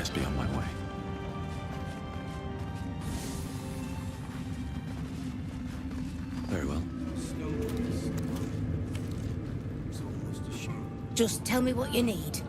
best be on my way. Very well. Just tell me what you need.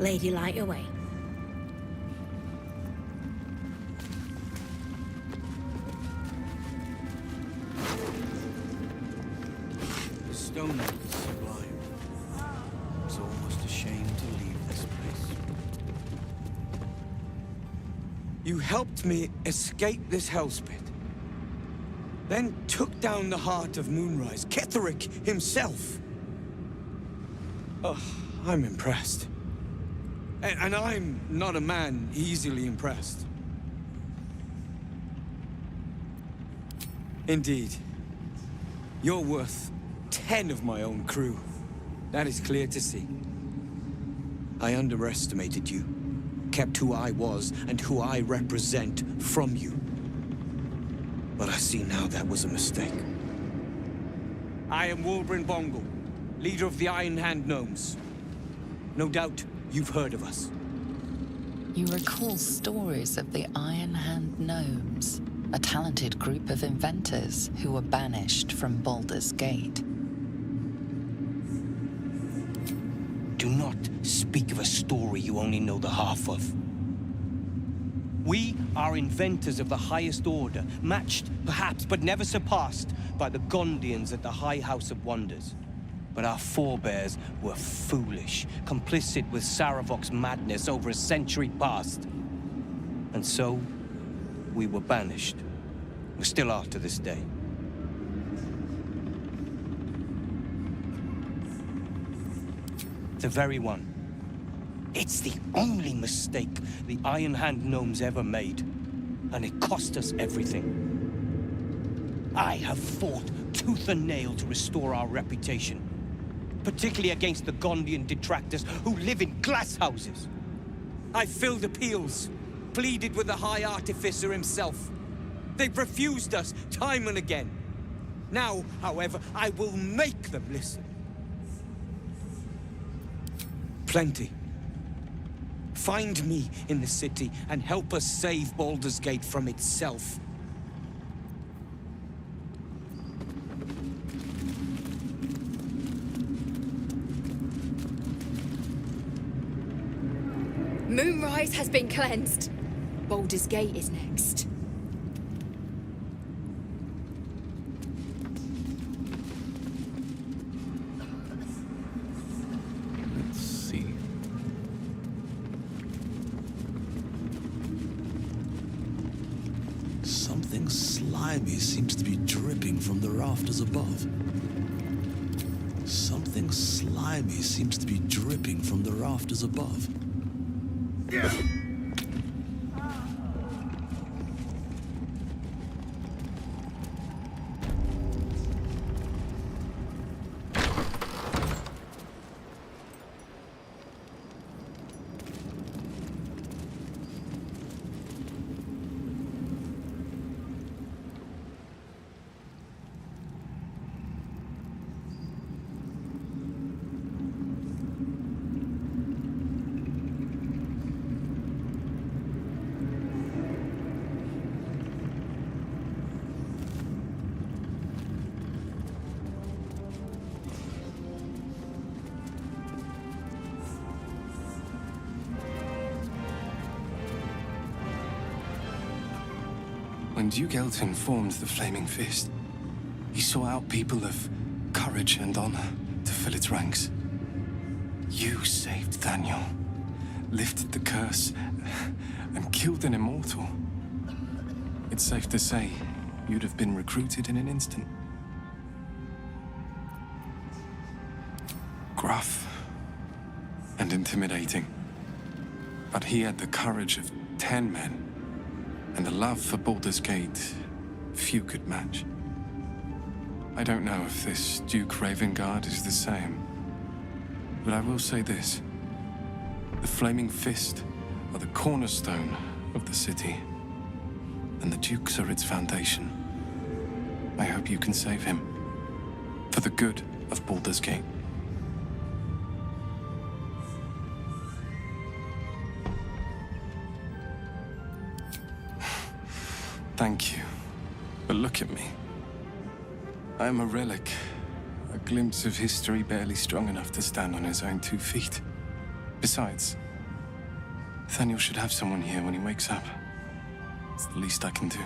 Lady, light your way. The stone is sublime. It's almost a shame to leave this place. You helped me escape this hellspit. Then took down the heart of Moonrise, Ketheric himself. Oh, I'm impressed. And I'm not a man easily impressed. Indeed. You're worth 10 of my own crew. That is clear to see. I underestimated you. Kept who I was and who I represent from you. But I see now that was a mistake. I am Wolbrin Bongal, leader of the Iron Hand Gnomes. No doubt you've heard of us. You recall stories of the Iron Hand Gnomes, a talented group of inventors who were banished from Baldur's Gate. Do not speak of a story you only know the half of. We are inventors of the highest order, matched, perhaps, but never surpassed by the Gondians at the High House of Wonders. But our forebears were foolish, complicit with Saravok's madness over a century past. And so, we were banished. We still are to this day. The very one. It's the only mistake the Iron Hand Gnomes ever made. And it cost us everything. I have fought tooth and nail to restore our reputation. Particularly against the Gondian detractors who live in glass houses. I filled appeals, pleaded with the High Artificer himself. They've refused us time and again. Now, however, I will make them listen. Plenty. Find me in the city and help us save Baldur's Gate from itself. Moonrise has been cleansed. Baldur's Gate is next. Something slimy seems to be dripping from the rafters above. Something slimy seems to be dripping from the rafters above. When Duke Elton formed the Flaming Fist, he sought out people of courage and honor to fill its ranks. You saved Daniel, lifted the curse, and killed an immortal. It's safe to say you'd have been recruited in an instant. Gruff and intimidating, but he had the courage of 10 men. And the love for Baldur's Gate, few could match. I don't know if this Duke Ravengard is the same, but I will say this. The Flaming Fist are the cornerstone of the city, and the Dukes are its foundation. I hope you can save him, for the good of Baldur's Gate. Thank you. But look at me. I am a relic. A glimpse of history barely strong enough to stand on his own 2 feet. Besides, Nathaniel should have someone here when he wakes up. It's the least I can do.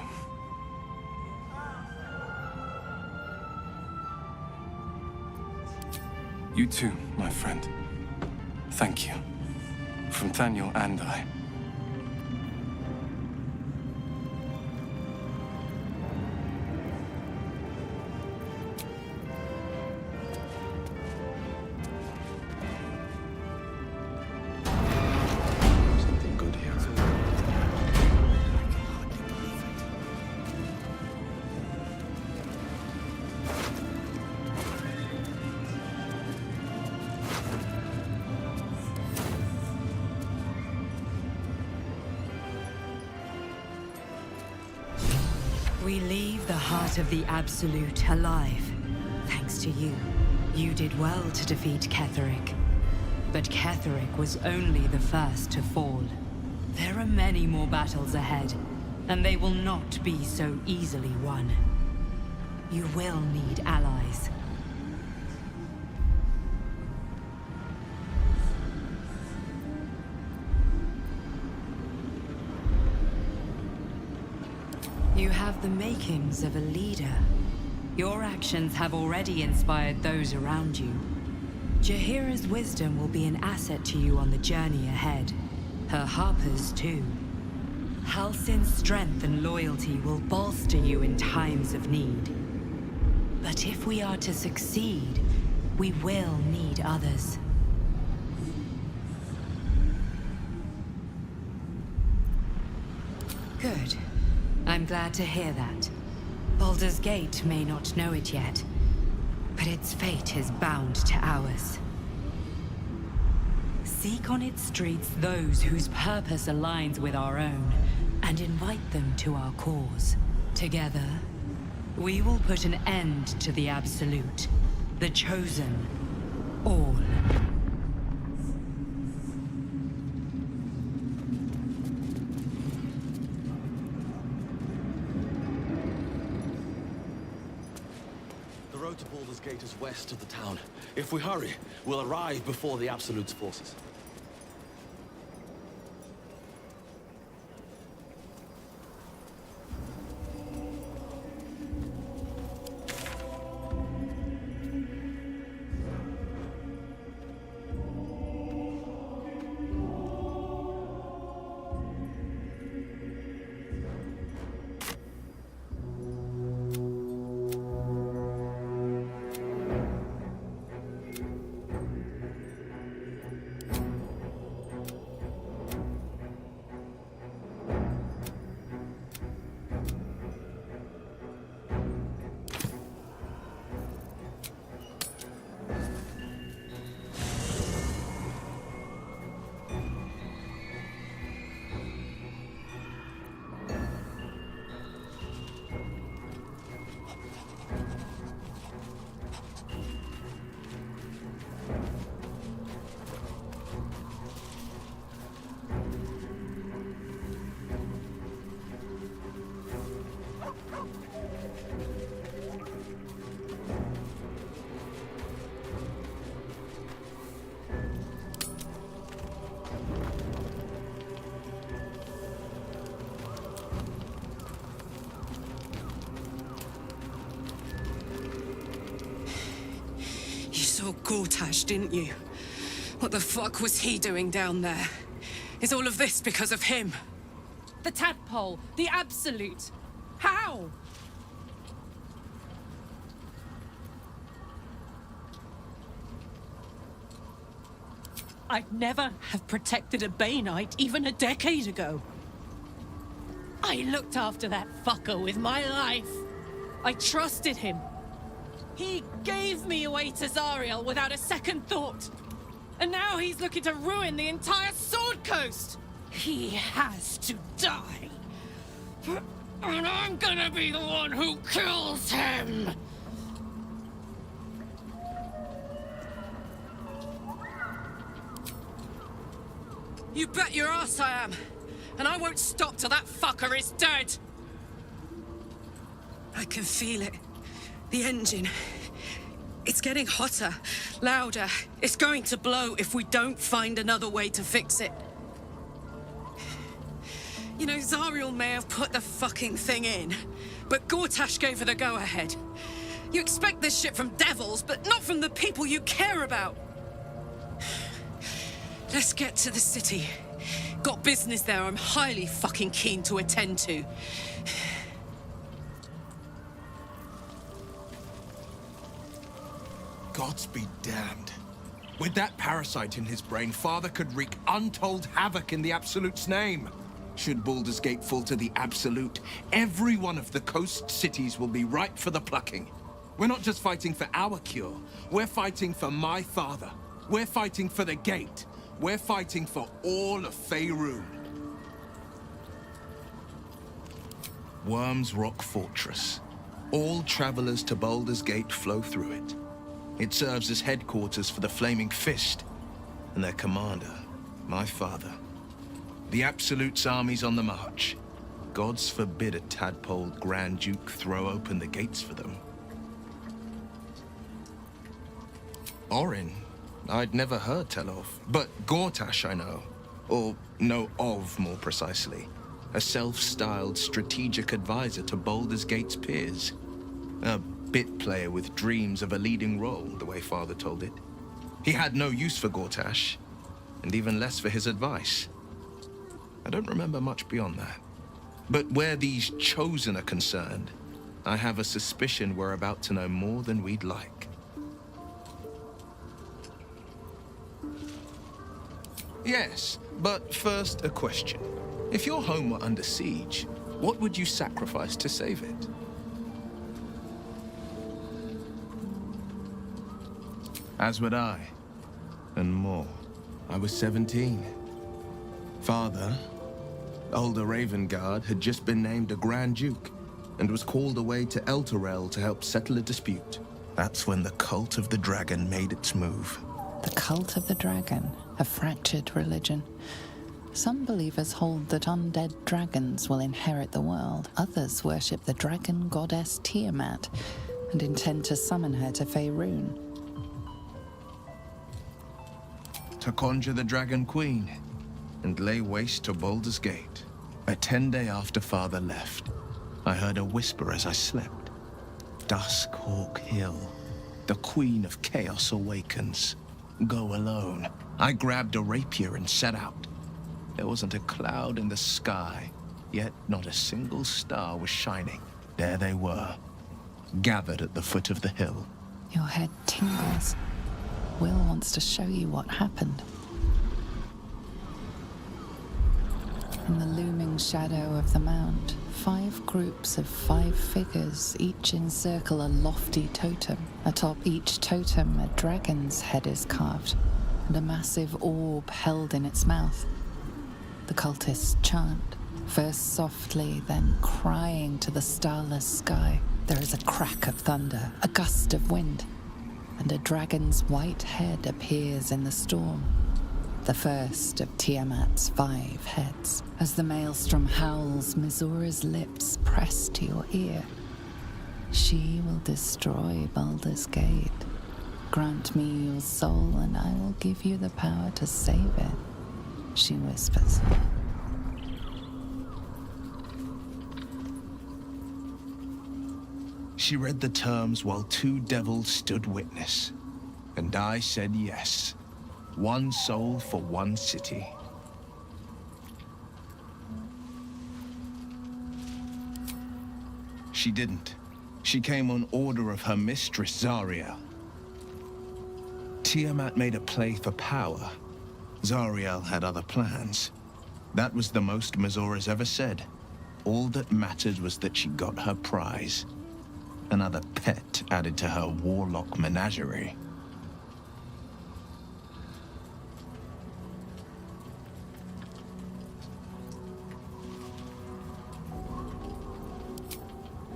You too, my friend. Thank you. From Nathaniel and I. We leave the heart of the Absolute alive. Thanks to you. You did well to defeat Ketheric. But Ketheric was only the first to fall. There are many more battles ahead, and they will not be so easily won. You will need allies. You have the makings of a leader. Your actions have already inspired those around you. Jaheira's wisdom will be an asset to you on the journey ahead. Her harpers, too. Halsin's strength and loyalty will bolster you in times of need. But if we are to succeed, we will need others. Good. I'm glad to hear that. Baldur's Gate may not know it yet, but its fate is bound to ours. Seek on its streets those whose purpose aligns with our own, and invite them to our cause. Together, we will put an end to the Absolute, the Chosen, all. The road to Baldur's Gate is west of the town. If we hurry, we'll arrive before the Absolute's forces. saw Gortash, didn't you? What the fuck was he doing down there? Is all of this because of him? The tadpole, the absolute. How? I'd never have protected a Bay Knight even a decade ago. I looked after that fucker with my life. I trusted him. He gave me away to Zariel without a second thought. And now he's looking to ruin the entire Sword Coast. He has to die. And I'm gonna be the one who kills him. You bet your ass I am. And I won't stop till that fucker is dead. I can feel it. The engine. It's getting hotter, louder. It's going to blow if we don't find another way to fix it. You know, Zariel may have put the fucking thing in, but Gortash gave her the go-ahead. You expect this shit from devils, but not from the people you care about. Let's get to the city. Got business there I'm highly fucking keen to attend to. Gods be damned. With that parasite in his brain, Father could wreak untold havoc in the Absolute's name. Should Baldur's Gate fall to the Absolute, every one of the coast cities will be ripe for the plucking. We're not just fighting for our cure, we're fighting for my father. We're fighting for the Gate. We're fighting for all of Faerun. Worm's Rock Fortress. All travelers to Baldur's Gate flow through it. It serves as headquarters for the Flaming Fist and their commander, my father. The Absolute's army's on the march. Gods forbid a tadpole Grand Duke throw open the gates for them. Orin, I'd never heard tell of, but Gortash I know. Or know of, more precisely. A self-styled strategic advisor to Baldur's Gate's peers. A bit player with dreams of a leading role, the way Father told it. He had no use for Gortash, and even less for his advice. I don't remember much beyond that. But where these Chosen are concerned, I have a suspicion we're about to know more than we'd like. Yes, but first a question. If your home were under siege, what would you sacrifice to save it? As would I, and more. I was 17. Father, older Ravengard, had just been named a Grand Duke and was called away to Elturel to help settle a dispute. That's when the Cult of the Dragon made its move. The Cult of the Dragon, a fractured religion. Some believers hold that undead dragons will inherit the world. Others worship the dragon goddess Tiamat and intend to summon her to Faerun. To conjure the Dragon Queen and lay waste to Baldur's Gate. A 10-day after Father left, I heard a whisper as I slept. Duskhawk Hill, the Queen of Chaos awakens. Go alone. I grabbed a rapier and set out. There wasn't a cloud in the sky, yet not a single star was shining. There they were, gathered at the foot of the hill. Your head tingles. Will wants to show you what happened. In the looming shadow of the mound, 5 groups of 5 figures each encircle a lofty totem. Atop each totem, a dragon's head is carved, and a massive orb held in its mouth. The cultists chant, first softly, then crying to the starless sky. There is a crack of thunder, a gust of wind, and a dragon's white head appears in the storm. The first of Tiamat's 5 heads. As the maelstrom howls, Mizura's lips press to your ear. She will destroy Baldur's Gate. Grant me your soul, and I will give you the power to save it, she whispers. She read the terms while 2 devils stood witness. And And I said yes. One soul for one city. She didn't. She came on order of her mistress, Zariel. Tiamat made a play for power. Zariel had other plans. That was the most Mazora's ever said. All that mattered was that she got her prize. Another pet added to her warlock menagerie.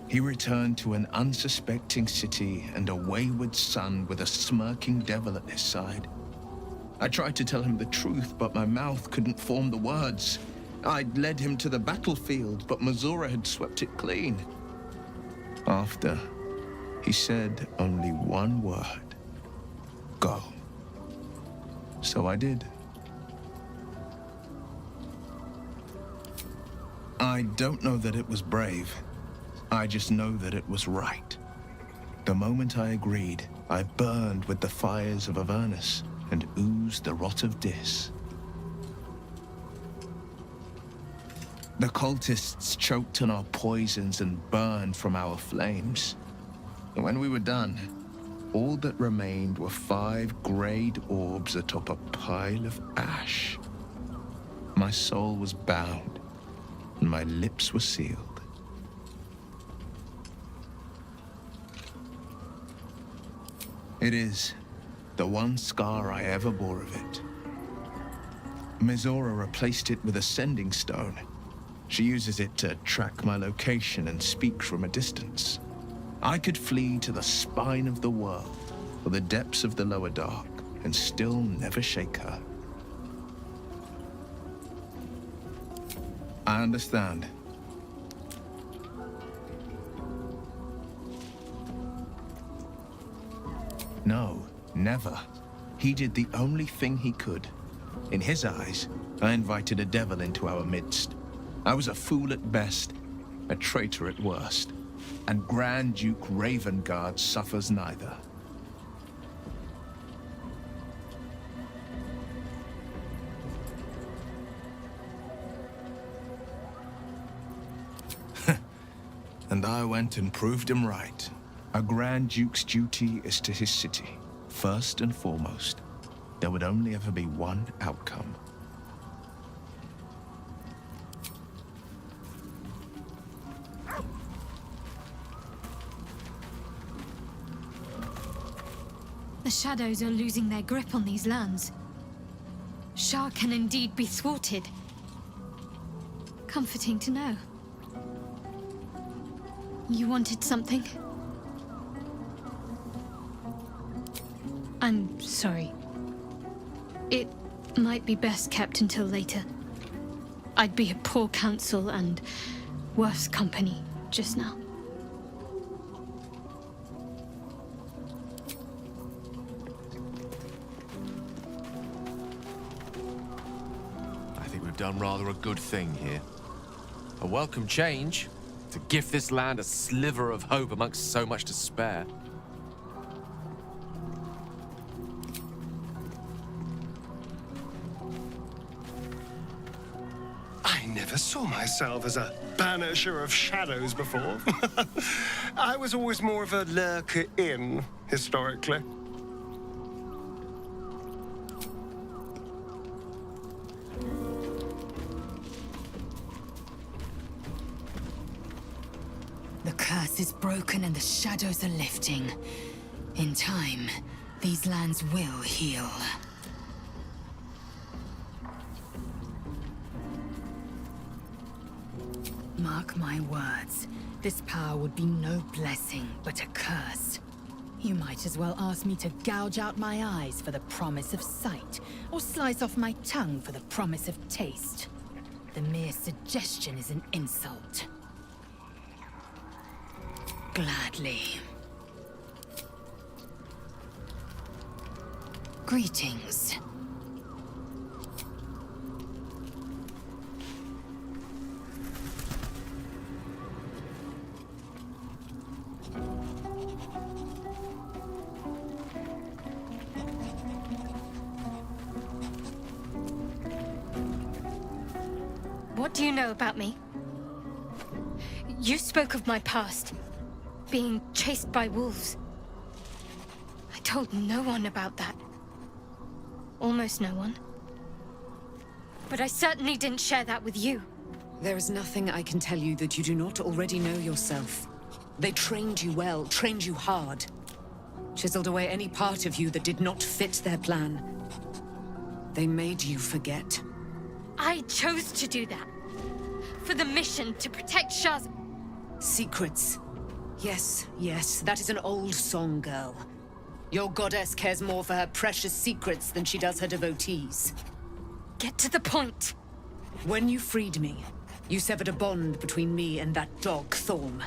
He returned to an unsuspecting city and a wayward son with a smirking devil at his side. I tried to tell him the truth, but my mouth couldn't form the words. I'd led him to the battlefield, but Mazora had swept it clean. After, he said only one word. Go. So I did. I don't know that it was brave. I just know that it was right. The moment I agreed, I burned with the fires of Avernus and oozed the rot of Dis. The cultists choked on our poisons and burned from our flames. And when we were done, all that remained were 5 grayed orbs atop a pile of ash. My soul was bound, and my lips were sealed. It is the one scar I ever bore of it. Mizora replaced it with a sending stone. She uses it to track my location and speak from a distance. I could flee to the spine of the world or the depths of the lower dark and still never shake her. I understand. No, never. He did the only thing he could. In his eyes, I invited a devil into our midst. I was a fool at best, a traitor at worst, and Grand Duke Ravengard suffers neither. And I went and proved him right. A Grand Duke's duty is to his city, first and foremost. There would only ever be one outcome. The shadows are losing their grip on these lands. Shah can indeed be thwarted. Comforting to know. You wanted something? I'm sorry. It might be best kept until later. I'd be a poor counsel and worse company just now. I think we've done rather a good thing here. A welcome change to gift this land a sliver of hope amongst so much despair. I never saw myself as a banisher of shadows before. I was always more of a lurker-in, historically. The curse is broken and the shadows are lifting. In time, these lands will heal. Mark my words, this power would be no blessing, but a curse. You might as well ask me to gouge out my eyes for the promise of sight, or slice off my tongue for the promise of taste. The mere suggestion is an insult. Gladly. Greetings. do you know about me? You spoke of my past, being chased by wolves. I told no one about that. Almost no one. But I certainly didn't share that with you. There is nothing I can tell you that you do not already know yourself. They trained you well, trained you hard. Chiseled away any part of you that did not fit their plan. They made you forget. I chose to do that. For the mission to protect Shah's... Secrets. Yes, yes, that is an old song, girl. Your goddess cares more for her precious secrets than she does her devotees. Get to the point. When you freed me, you severed a bond between me and that dog, Thorm.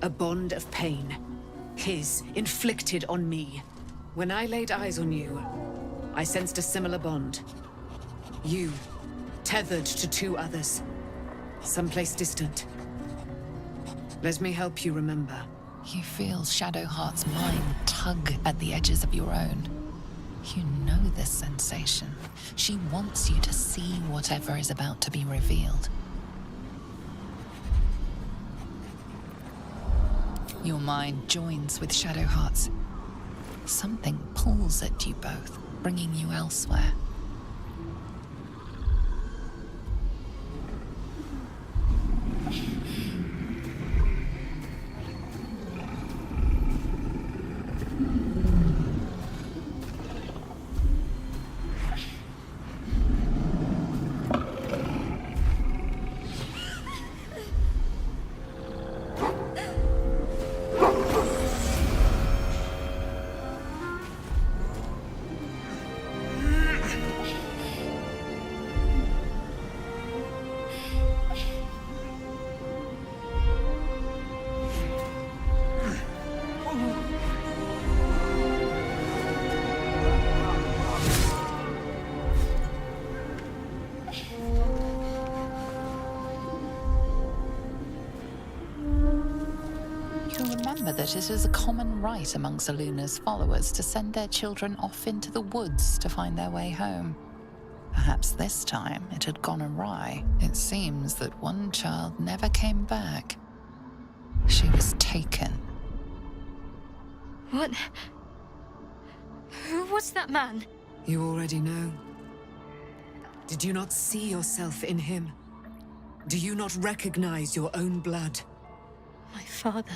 A bond of pain. His, inflicted on me. When I laid eyes on you, I sensed a similar bond. You, tethered to two others. Someplace distant. Let me help you remember. You feel Shadowheart's mind tug at the edges of your own. You know this sensation. She wants you to see whatever is about to be revealed. Your mind joins with Shadowheart's. Something pulls at you both, bringing you elsewhere. That it is a common right among Selûne's followers to send their children off into the woods to find their way home. Perhaps this time it had gone awry. It seems that one child never came back. She was taken. What? Who was that man? You already know. Did you not see yourself in him? Do you not recognize your own blood? My father.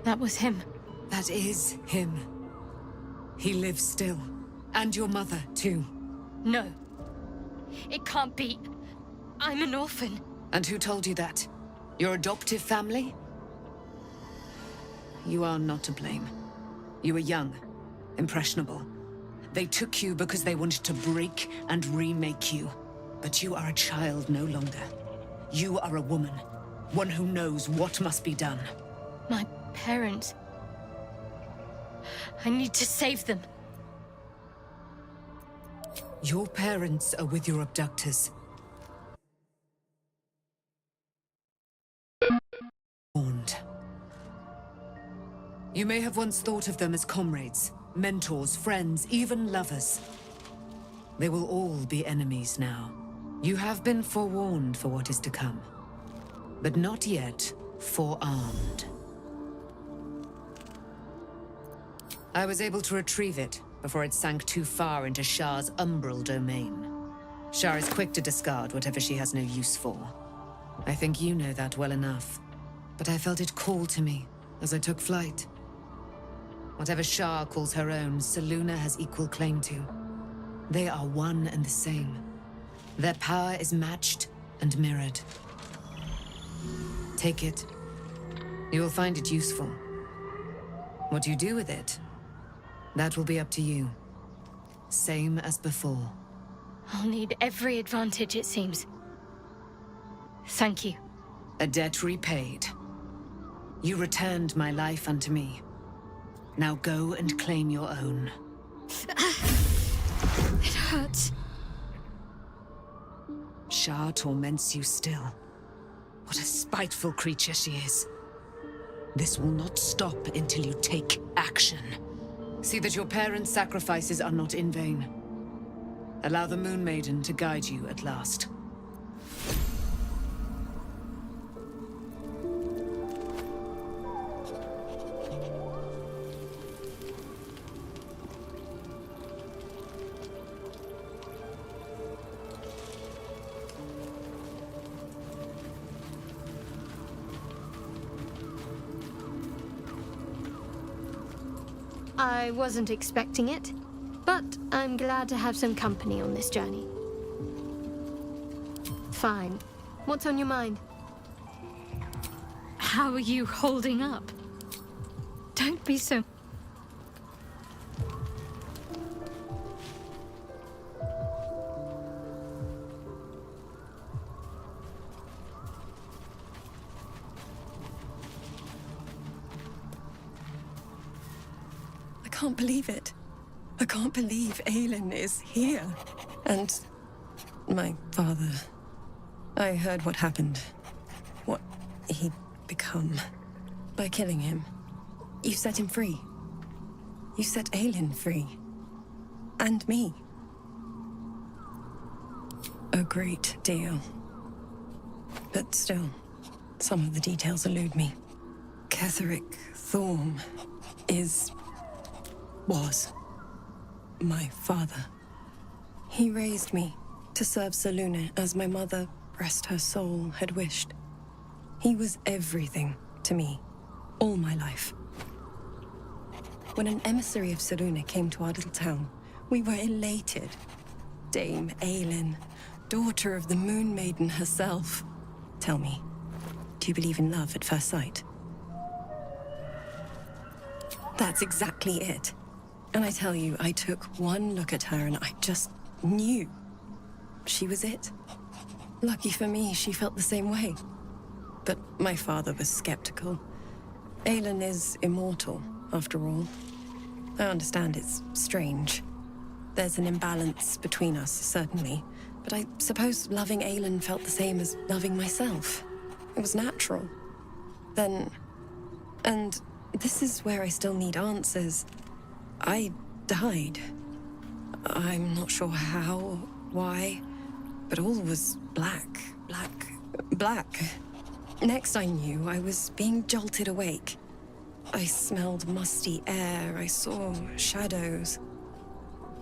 That was him. That is him. He lives still. And your mother, too. No. It can't be. I'm an orphan. And who told you that? Your adoptive family? You are not to blame. You were young, impressionable. They took you because they wanted to break and remake you. But you are a child no longer. You are a woman. One who knows what must be done. My parents. I need to save them. Your parents are with your abductors. Warned. You may have once thought of them as comrades, mentors, friends, even lovers. They will all be enemies now. You have been forewarned for what is to come, but not yet forearmed. I was able to retrieve it before it sank too far into Shah's umbral domain. Shah is quick to discard whatever she has no use for. I think you know that well enough. But I felt it call to me as I took flight. Whatever Shah calls her own, Selûne has equal claim to. They are one and the same. Their power is matched and mirrored. Take it. You will find it useful. What you do with it, that will be up to you. Same as before. I'll need every advantage, it seems. Thank you. A debt repaid. You returned my life unto me. Now go and claim your own. It hurts. Shah torments you still. What a spiteful creature she is. This will not stop until you take action. See that your parents' sacrifices are not in vain. Allow the Moon Maiden to guide you at last. I wasn't expecting it, but I'm glad to have some company on this journey. Fine. What's on your mind? How are you holding up? Don't be so... I can't believe it. I can't believe Aelin is here. And my father. I heard what happened. What he'd become. By killing him. You set him free. You set Aelin free. And me. A great deal. But still, some of the details elude me. Ketheric Thorm was my father. He raised me to serve Selûne as my mother, rest her soul, had wished. He was everything to me, all my life. When an emissary of Selûne came to our little town, we were elated. Dame Aelin, daughter of the Moon Maiden herself. Tell me, do you believe in love at first sight? That's exactly it. And I tell you, I took one look at her and I just knew she was it. Lucky for me, she felt the same way. But my father was skeptical. Aelin is immortal, after all. I understand it's strange. There's an imbalance between us, certainly. But I suppose loving Aelin felt the same as loving myself. It was natural. Then... and this is where I still need answers. I died. I'm not sure how, why, but all was black. Next I knew, I was being jolted awake. I smelled musty air, I saw shadows.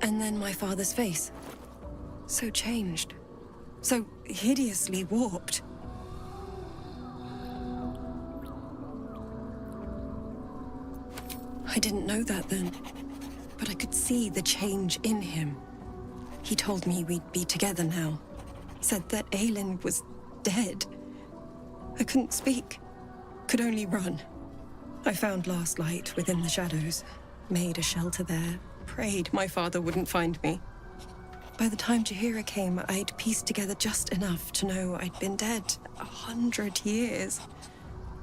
And then my father's face. So changed. So hideously warped. I didn't know that then, but I could see the change in him. He told me we'd be together now. Said that Aelin was dead. I couldn't speak, could only run. I found last light within the shadows, made a shelter there, prayed my father wouldn't find me. By the time Jaheira came, I'd pieced together just enough to know I'd been dead 100 years.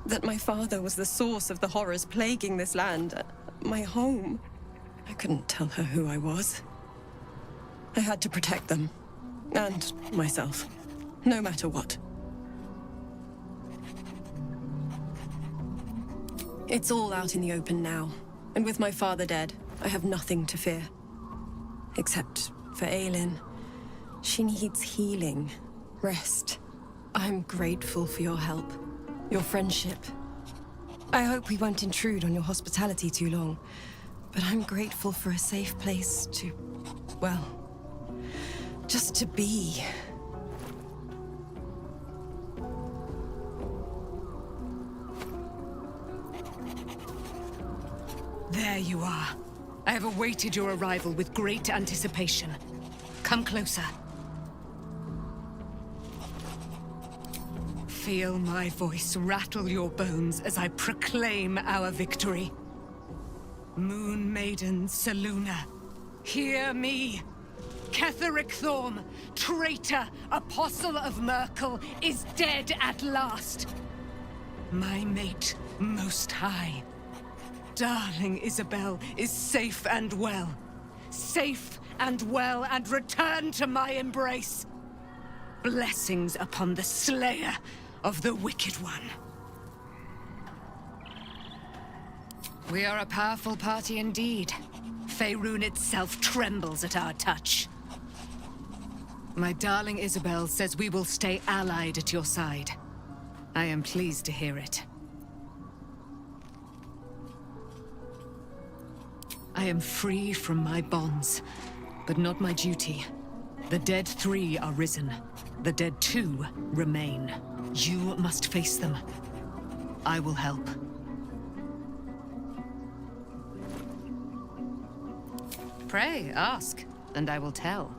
That my father was the source of the horrors plaguing this land, my home. I couldn't tell her who I was. I had to protect them, and myself, no matter what. It's all out in the open now, and with my father dead, I have nothing to fear. Except for Aelin. She needs healing, rest. I'm grateful for your help. Your friendship. I hope we won't intrude on your hospitality too long, but I'm grateful for a safe place to, well, just to be. There you are. I have awaited your arrival with great anticipation. Come closer. Feel my voice rattle your bones as I proclaim our victory. Moon Maiden Selûne, hear me! Ketheric Thorm, traitor, apostle of Merkel, is dead at last. My mate, Most High. Darling Isabel is safe and well. Safe and well, and returned to my embrace. Blessings upon the slayer of the Wicked One. We are a powerful party indeed. Faerun itself trembles at our touch. My darling Isabel says we will stay allied at your side. I am pleased to hear it. I am free from my bonds, but not my duty. The dead 3 are risen. The dead 2 remain. You must face them. I will help. Pray, ask, and I will tell.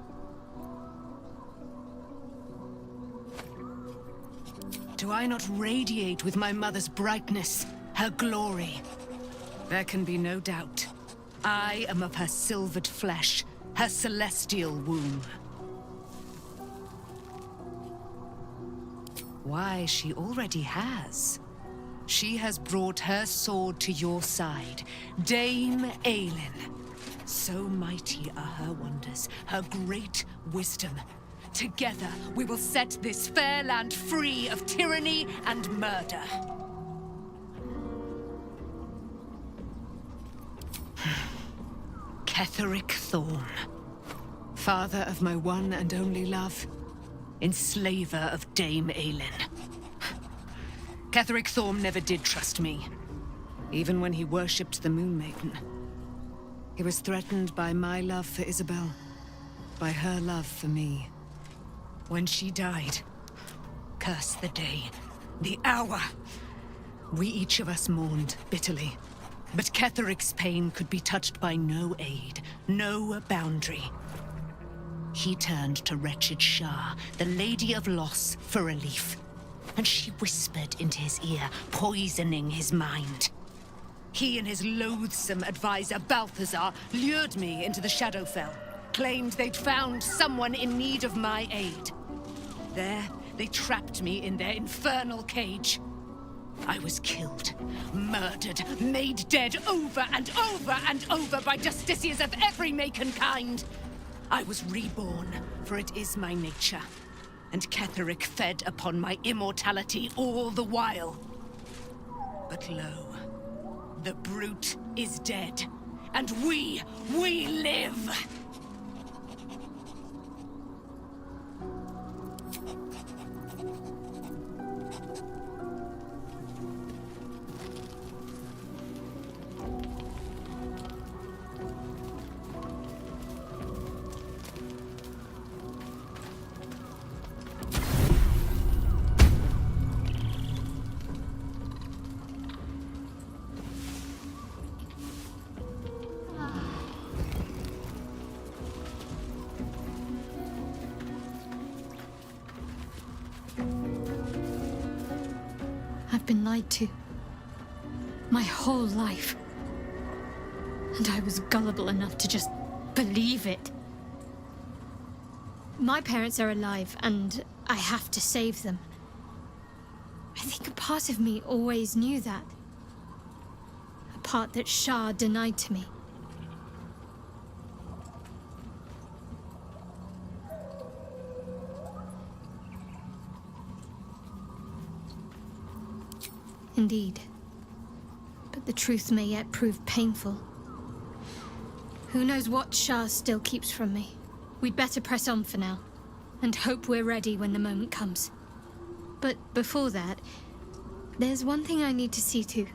Do I not radiate with my mother's brightness, her glory? There can be no doubt. I am of her silvered flesh, her celestial womb. Why, she already has. She has brought her sword to your side, Dame Aelin. So mighty are her wonders, her great wisdom. Together, we will set this fair land free of tyranny and murder. Ketheric Thorn, father of my one and only love, enslaver of Dame Aelin. Ketheric Thorn never did trust me, even when he worshipped the Moon Maiden. He was threatened by my love for Isabel, by her love for me. When she died, curse the day, the hour. We each of us mourned bitterly. But Ketheric's pain could be touched by no aid, no boundary. He turned to wretched Shah, the Lady of Loss, for relief. And she whispered into his ear, poisoning his mind. He and his loathsome advisor, Balthazar, lured me into the Shadowfell, claimed they'd found someone in need of my aid. There, they trapped me in their infernal cage. I was killed, murdered, made dead over and over and over by justiciars of every make and kind. I was reborn, for it is my nature. And Ketheric fed upon my immortality all the while. But lo, the brute is dead, and we live! I've been lied to. My whole life. And I was gullible enough to just believe it. My parents are alive, and I have to save them. I think a part of me always knew that. A part that Shah denied to me. Indeed. But the truth may yet prove painful. Who knows what Shah still keeps from me? We'd better press on for now, and hope we're ready when the moment comes. But before that, there's one thing I need to see to.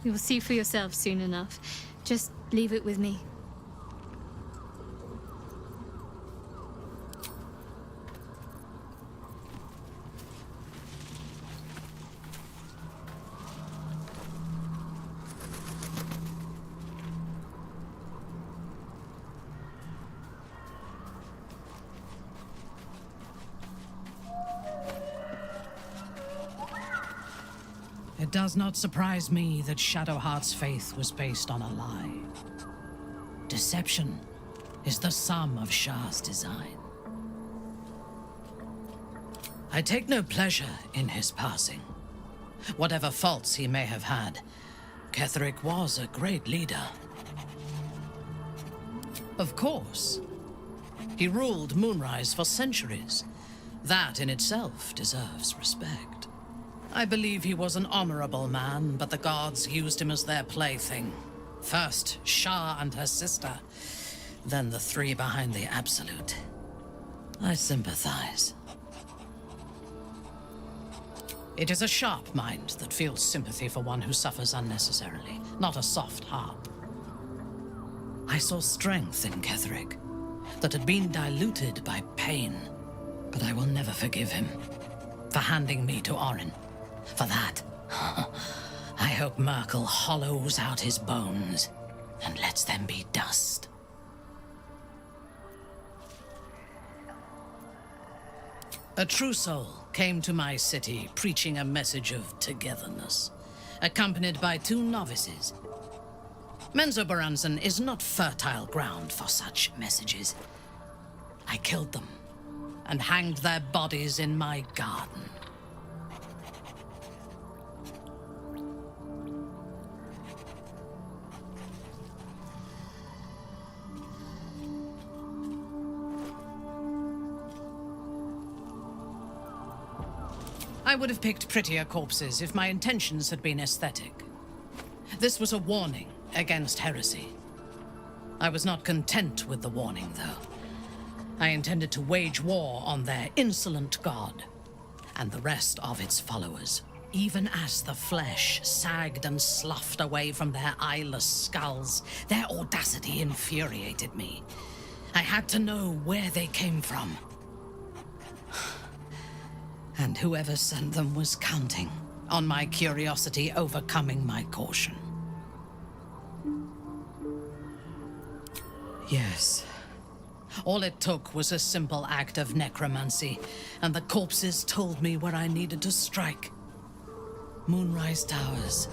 You'll see for yourself soon enough. Just leave it with me. It does not surprise me that Shadowheart's faith was based on a lie. Deception is the sum of Shah's design. I take no pleasure in his passing. Whatever faults he may have had, Ketheric was a great leader. Of course. He ruled Moonrise for centuries. That in itself deserves respect. I believe he was an honorable man, but the gods used him as their plaything. First, Shah and her sister, then the three behind the Absolute. I sympathize. It is a sharp mind that feels sympathy for one who suffers unnecessarily, not a soft heart. I saw strength in Ketheric that had been diluted by pain, but I will never forgive him for handing me to Orin. For that, I hope Merkel hollows out his bones and lets them be dust. A true soul came to my city preaching a message of togetherness, accompanied by 2 novices. Menzoberranzan is not fertile ground for such messages. I killed them and hanged their bodies in my garden. I would have picked prettier corpses if my intentions had been aesthetic. This was a warning against heresy. I was not content with the warning, though. I intended to wage war on their insolent god and the rest of its followers. Even as the flesh sagged and sloughed away from their eyeless skulls, their audacity infuriated me. I had to know where they came from. And whoever sent them was counting on my curiosity overcoming my caution. Yes. All it took was a simple act of necromancy, and the corpses told me where I needed to strike. Moonrise Towers.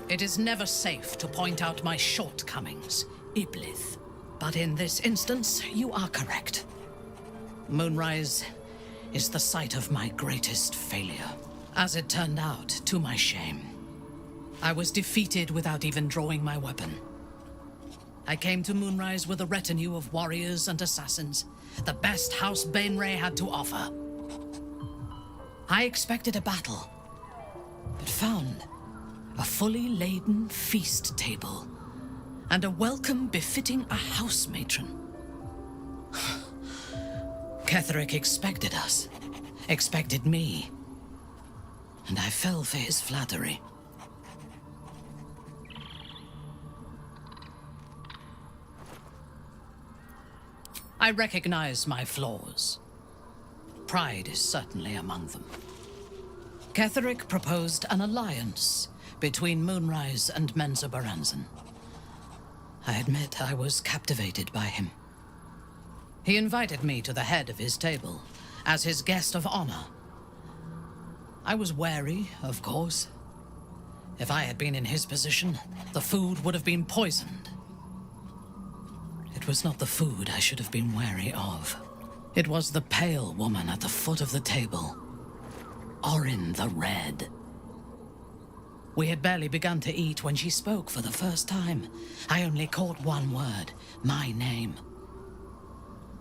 It is never safe to point out my shortcomings, Iblith. But in this instance, you are correct. Moonrise is the site of my greatest failure. As it turned out, to my shame, I was defeated without even drawing my weapon. I came to Moonrise with a retinue of warriors and assassins, the best House Bainray had to offer. I expected a battle, but found a fully laden feast table, and a welcome befitting a house matron. Ketheric expected us, expected me, and I fell for his flattery. I recognize my flaws. Pride is certainly among them. Ketheric proposed an alliance between Moonrise and Menzoberranzan. I admit I was captivated by him. He invited me to the head of his table as his guest of honor. I was wary, of course. If I had been in his position, the food would have been poisoned. It was not the food I should have been wary of. It was the pale woman at the foot of the table, Orin the Red. We had barely begun to eat when she spoke for the first time. I only caught one word, my name.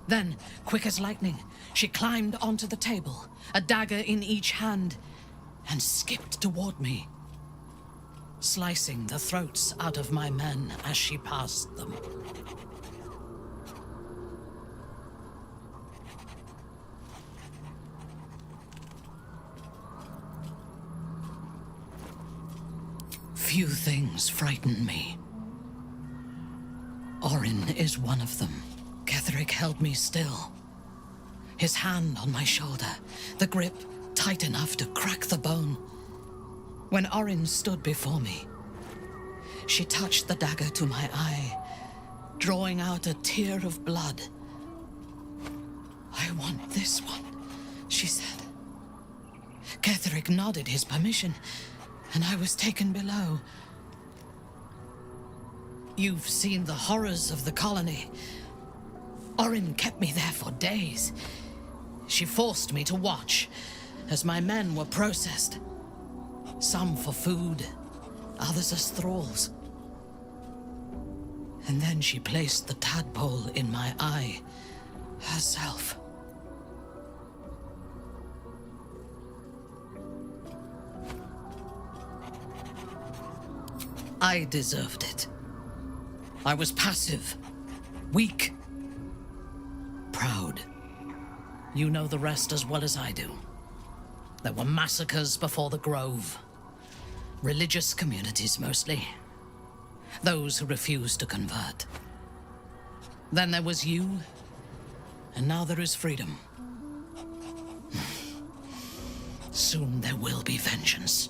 Then, quick as lightning, she climbed onto the table, a dagger in each hand, and skipped toward me, slicing the throats out of my men as she passed them. Few things frighten me. Orin is one of them. Ketheric held me still, his hand on my shoulder, the grip tight enough to crack the bone. When Orin stood before me, she touched the dagger to my eye, drawing out a tear of blood. "I want this one," she said. Ketheric nodded his permission, and I was taken below. You've seen the horrors of the colony. Orin kept me there for days. She forced me to watch as my men were processed. Some for food, others as thralls. And then she placed the tadpole in my eye herself. I deserved it. I was passive, weak, proud. You know the rest as well as I do. There were massacres before the Grove. Religious communities mostly. Those who refused to convert. Then there was you, and now there is freedom. Soon there will be vengeance.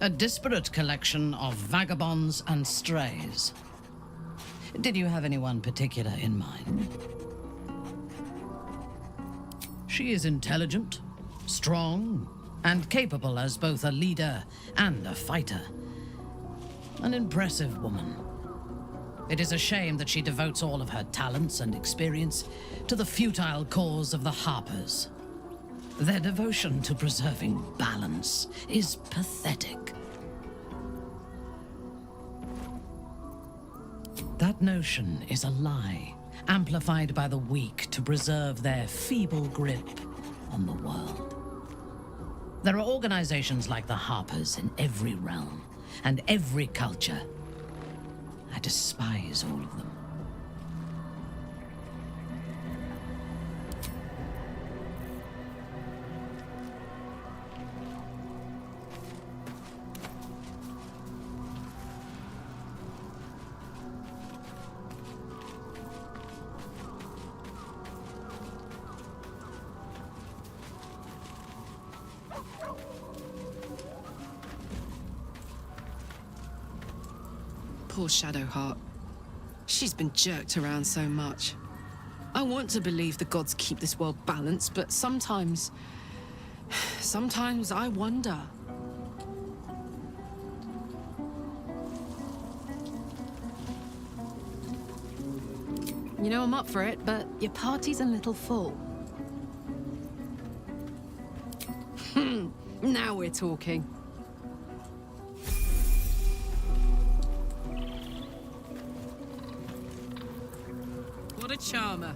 A disparate collection of vagabonds and strays. Did you have anyone particular in mind? She is intelligent, strong, and capable as both a leader and a fighter. An impressive woman. It is a shame that she devotes all of her talents and experience to the futile cause of the Harpers. Their devotion to preserving balance is pathetic. That notion is a lie, amplified by the weak to preserve their feeble grip on the world. There are organizations like the Harpers in every realm and every culture. I despise all of them. Poor Shadowheart. She's been jerked around so much. I want to believe the gods keep this world balanced, but sometimes I wonder. You know I'm up for it, but your party's a little full. Now we're talking. What a charmer.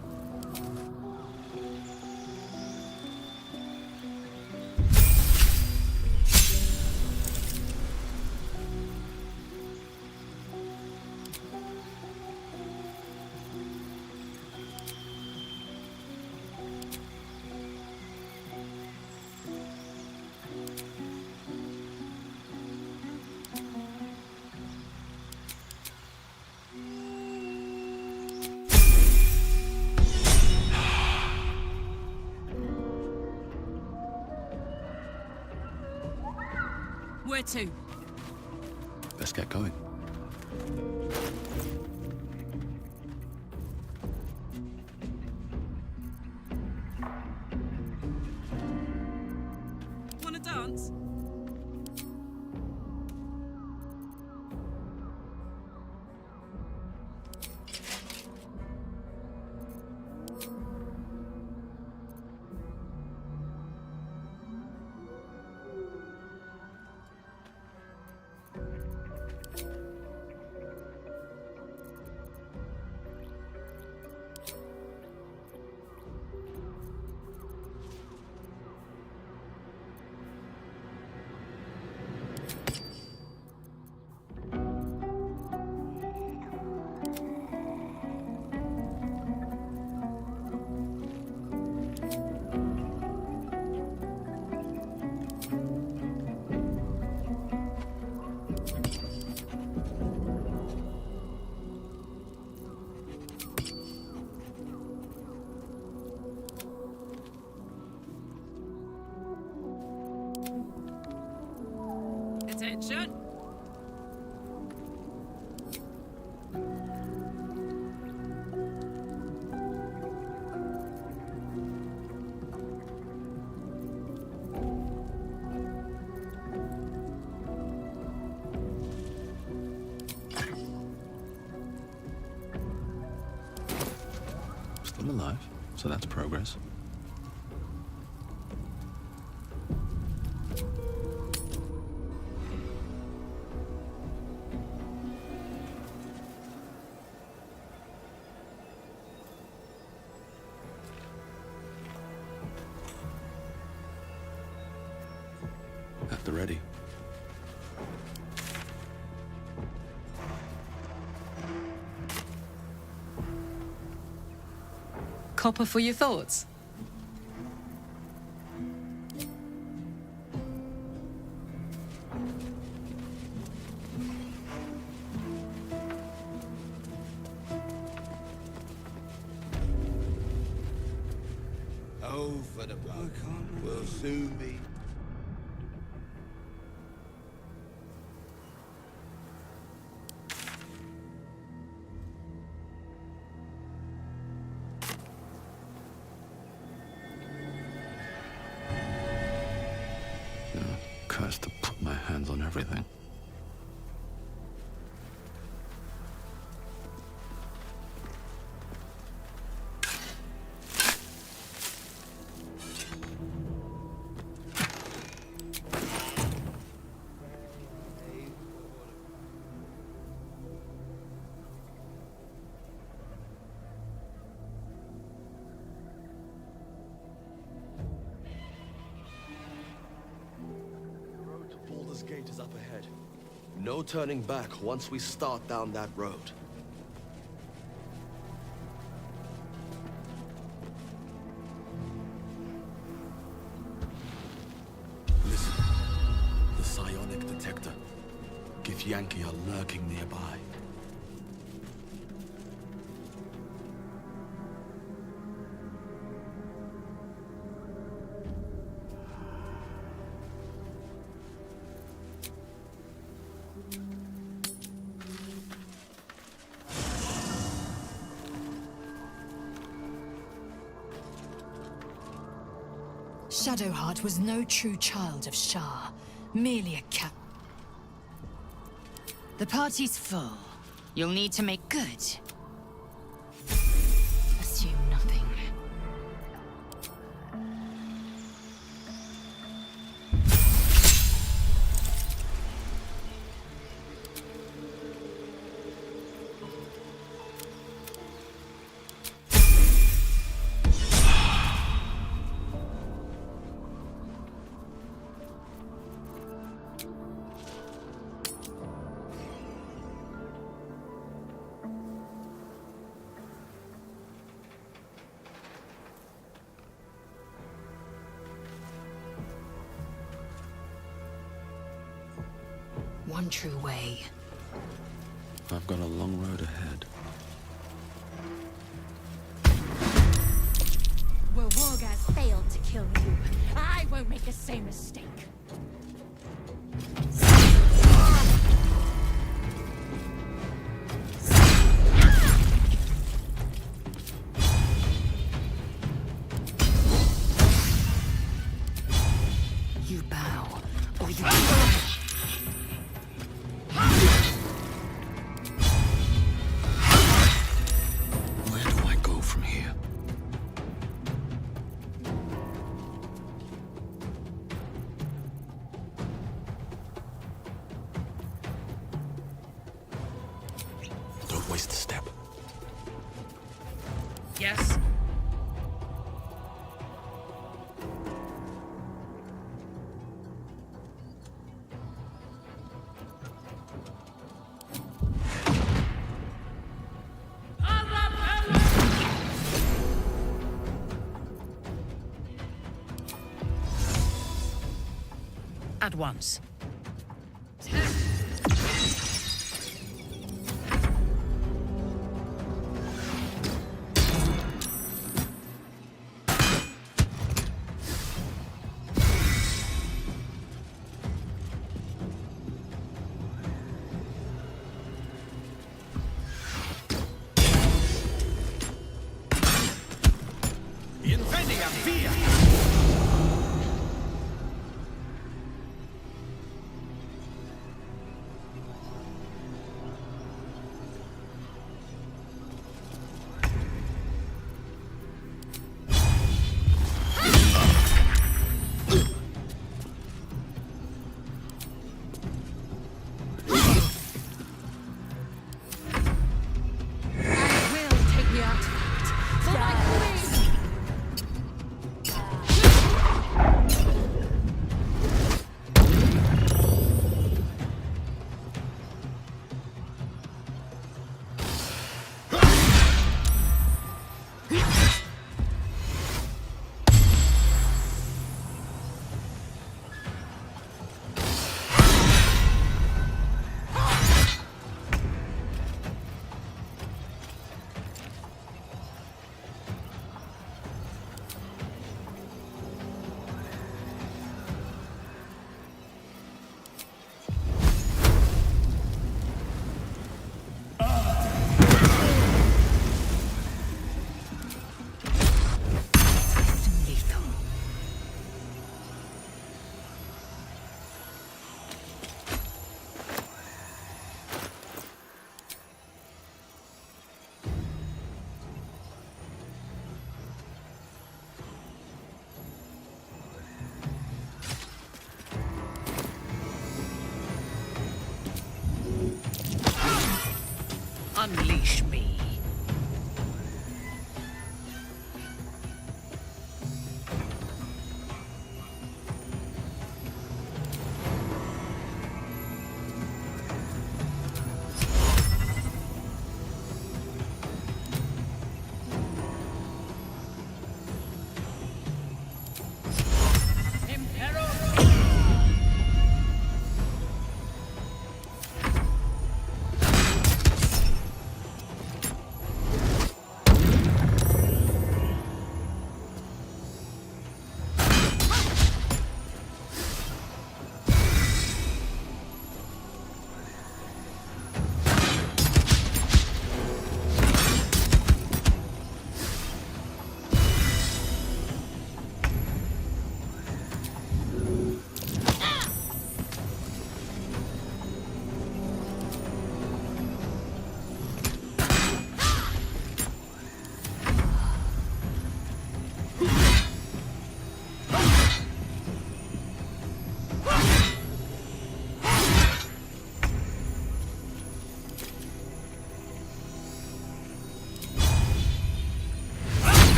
Where to? Best get going. Wanna dance? Attention. Still alive, so that's progress. copper for your thoughts? Over the block. We'll soon be. Cursed to put my hands on everything. Baldur's Gate is up ahead. No turning back once we start down that road. Listen. The psionic detector. Githyanki are lurking nearby. Shadowheart was no true child of Shah, merely a cat. The party's full. You'll need to make good. Assume nothing. One true way. I've got a long road ahead. Well, Wargaz failed to kill you. I won't make the same mistake. You bow, or you... Where do I go from here? Don't waste a step. Yes? At once. Incendia via! I will take the artifact for my queen! unleash me.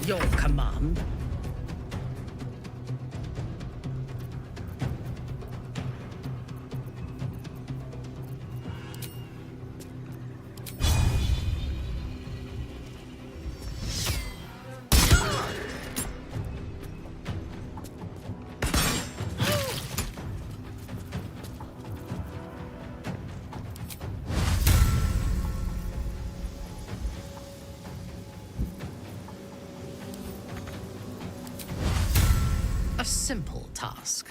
Your command. A simple task.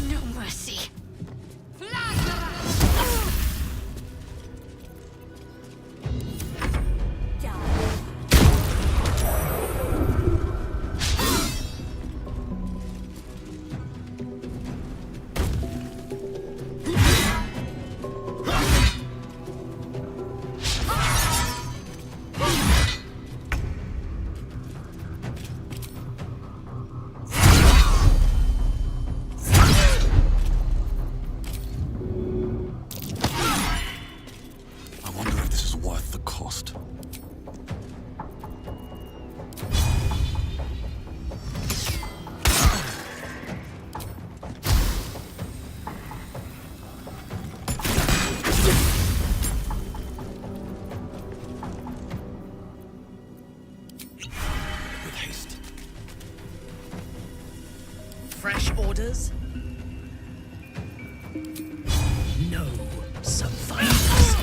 No mercy. I wonder if this is worth the cost. With haste. Fresh orders? No survivors.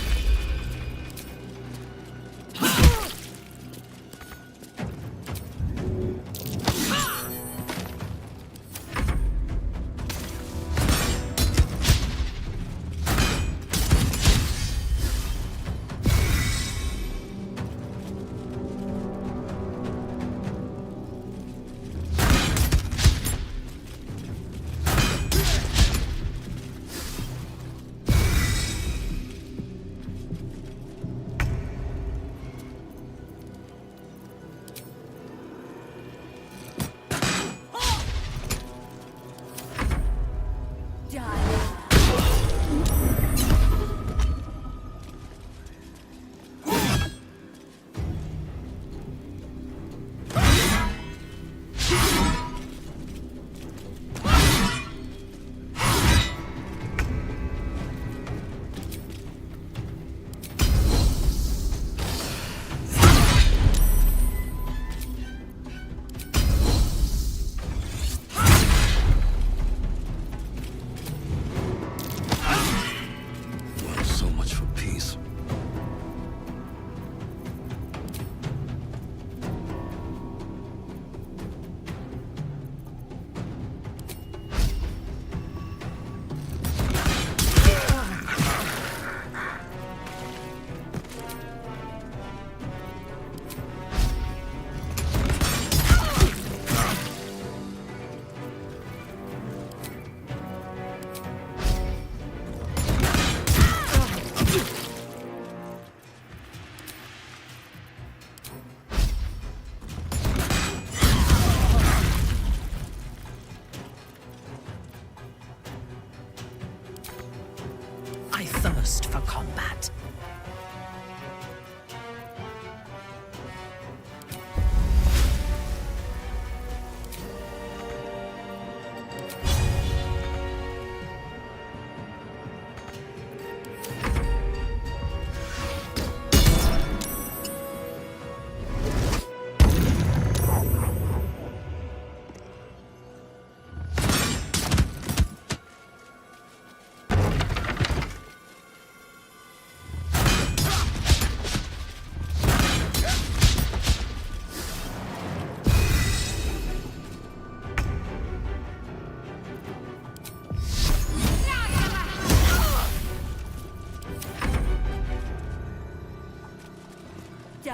Nothing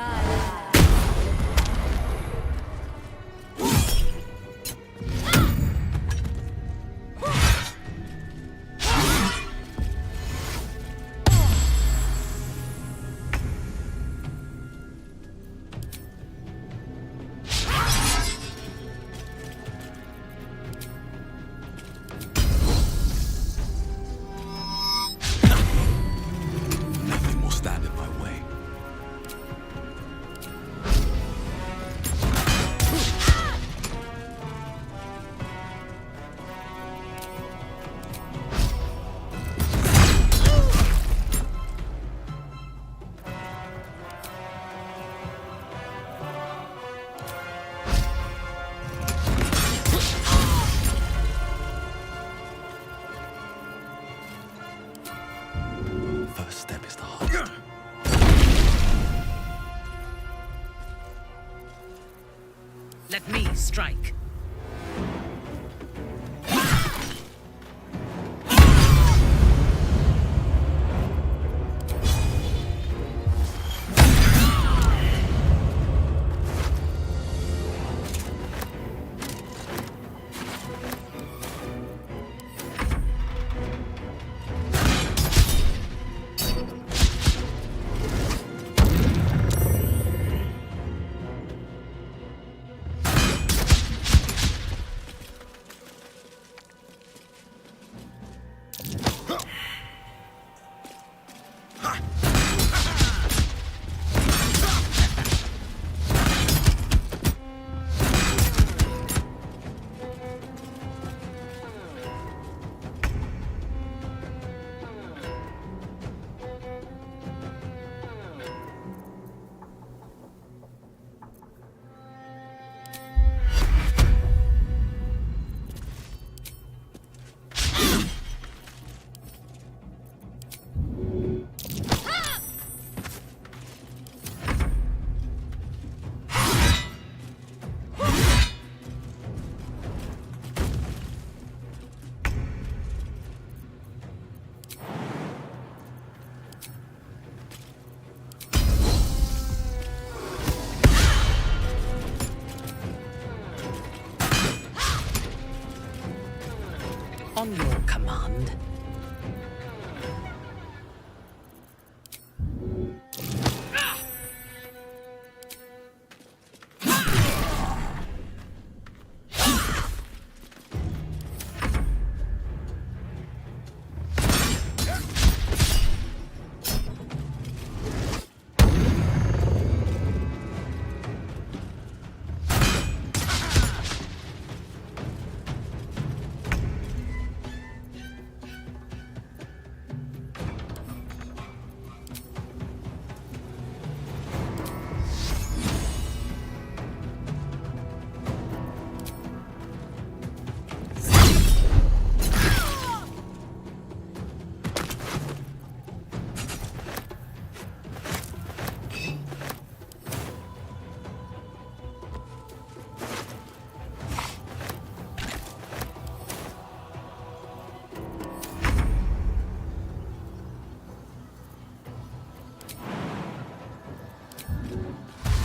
will stand in my way. First step is the hardest. Let me strike. On your command.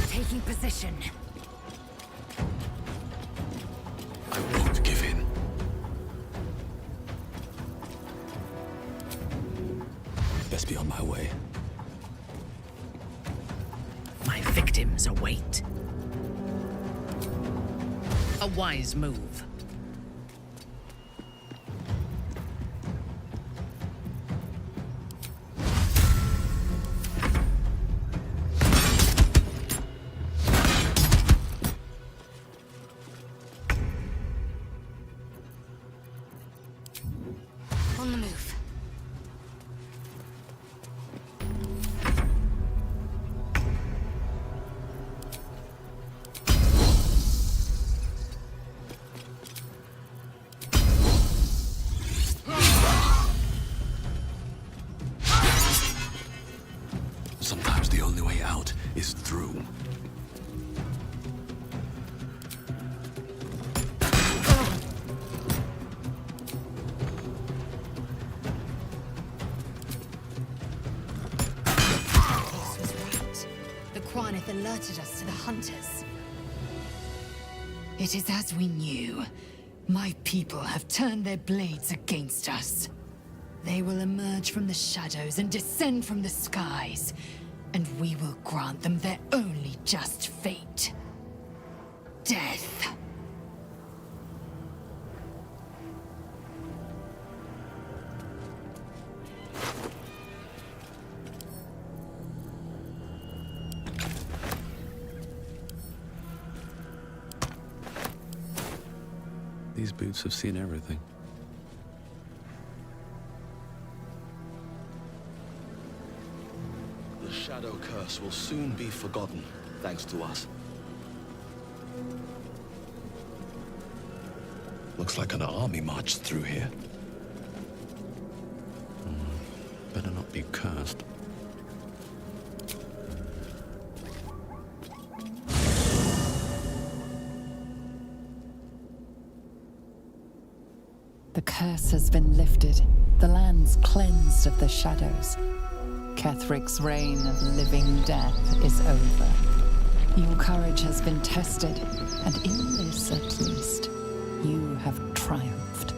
Taking position. I won't give in. Best be on my way. My victims await. A wise move. On the move. Gwanith alerted us to the hunters. It is as we knew. My people have turned their blades against us. They will emerge from the shadows and descend from the skies, and we will grant them their only just fate. Death. These boots have seen everything. The Shadow Curse will soon be forgotten, thanks to us. Looks like an army marched through here. Better not be cursed. The curse has been lifted, the land's cleansed of the shadows. Kethric's reign of living death is over. Your courage has been tested, and in this at least, you have triumphed.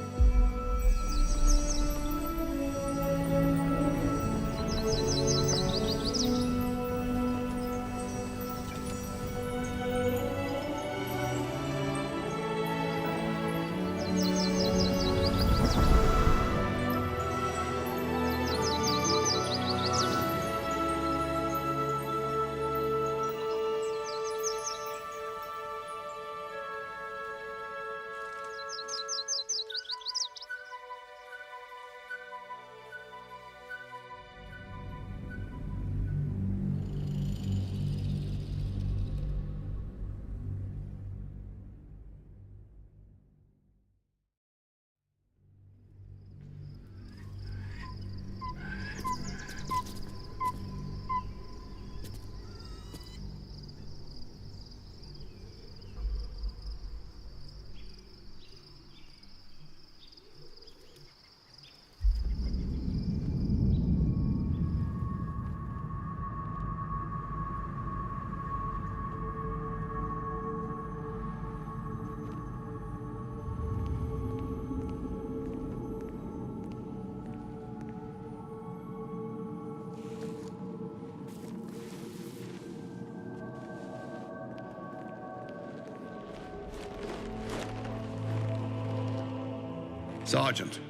Sergeant,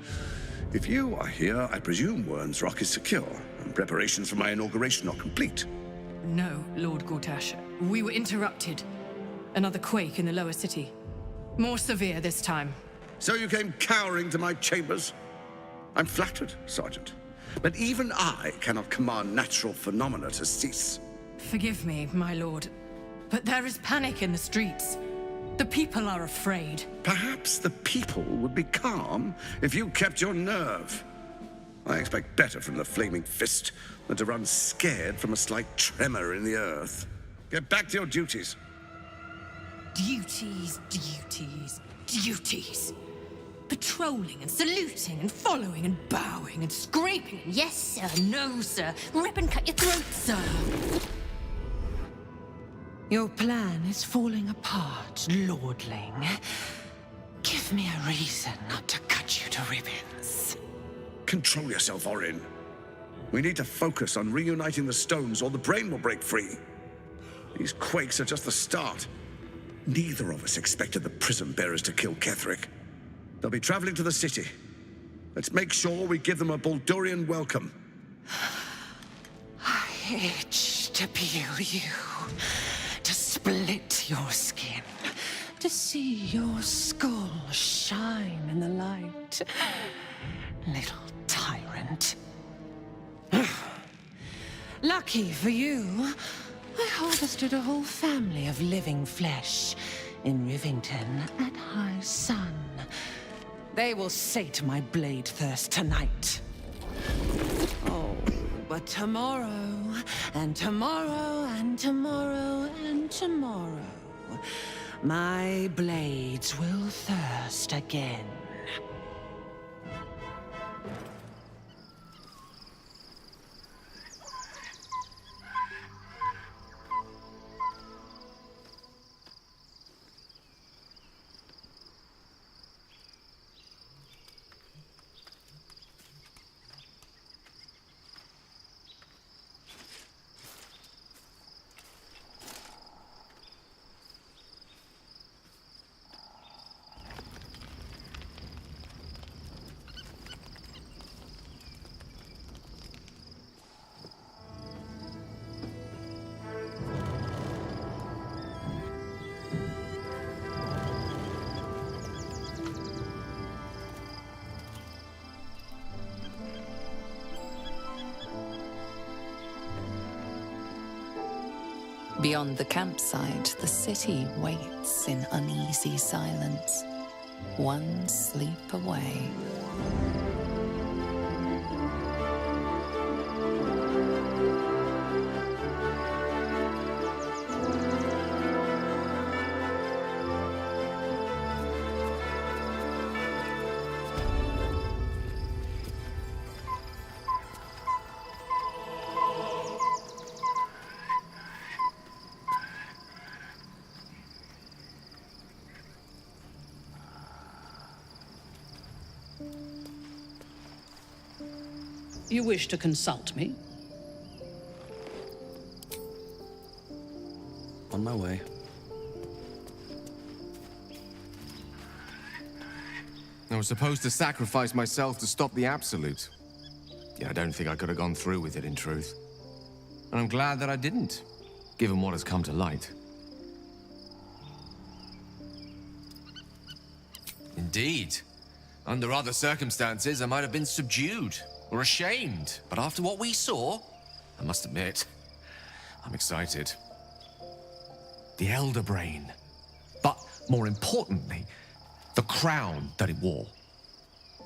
if you are here, I presume Wern's Rock is secure, and preparations for my inauguration are complete. No, Lord Gortash. We were interrupted. Another quake in the lower city. More severe this time. So you came cowering to my chambers? I'm flattered, Sergeant. But even I cannot command natural phenomena to cease. Forgive me, my lord, but there is panic in the streets. The people are afraid. Perhaps the people would be calm if you kept your nerve. I expect better from the Flaming Fist than to run scared from a slight tremor in the earth. Get back to your duties. Duties, duties, duties. Patrolling and saluting and following and bowing and scraping. Yes, sir. No, sir. Rip and cut your throat, sir. Your plan is falling apart, lordling. Give me a reason not to cut you to ribbons. Control yourself, Orin. We need to focus on reuniting the stones or the brain will break free. These quakes are just the start. Neither of us expected the Prism Bearers to kill Ketheric. They'll be traveling to the city. Let's make sure we give them a Baldurian welcome. I itch to peel you, to split your skin, to see your skull shine in the light. Little tyrant. Lucky for you, I harvested a whole family of living flesh in Rivington at high sun. They will sate my blade thirst tonight. Oh, but tomorrow, and tomorrow, and tomorrow, and tomorrow, my blades will thirst again. Beyond the campsite, the city waits in uneasy silence, one sleep away. You wish to consult me? On my way. I was supposed to sacrifice myself to stop the Absolute. Yeah, I don't think I could have gone through with it, in truth. And I'm glad that I didn't, given what has come to light. Indeed. Under other circumstances, I might have been subdued or ashamed. But after what we saw, I must admit, I'm excited. The Elder Brain. But more importantly, the crown that it wore.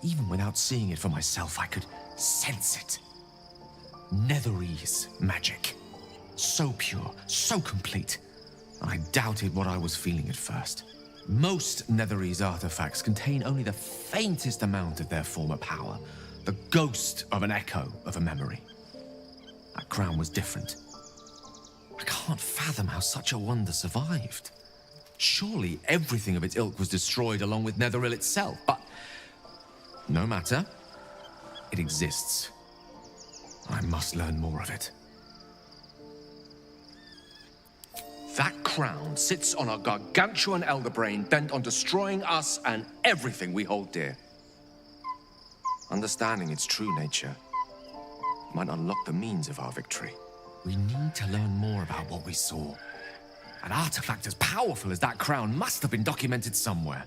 Even without seeing it for myself, I could sense it. Netherese magic. So pure, so complete. I doubted what I was feeling at first. Most Netherese artifacts contain only the faintest amount of their former power. The ghost of an echo of a memory. That crown was different. I can't fathom how such a wonder survived. Surely everything of its ilk was destroyed along with Netheril itself, but no matter. It exists. I must learn more of it. That crown sits on a gargantuan elder brain bent on destroying us and everything we hold dear. Understanding its true nature might unlock the means of our victory. We need to learn more about what we saw. An artifact as powerful as that crown must have been documented somewhere.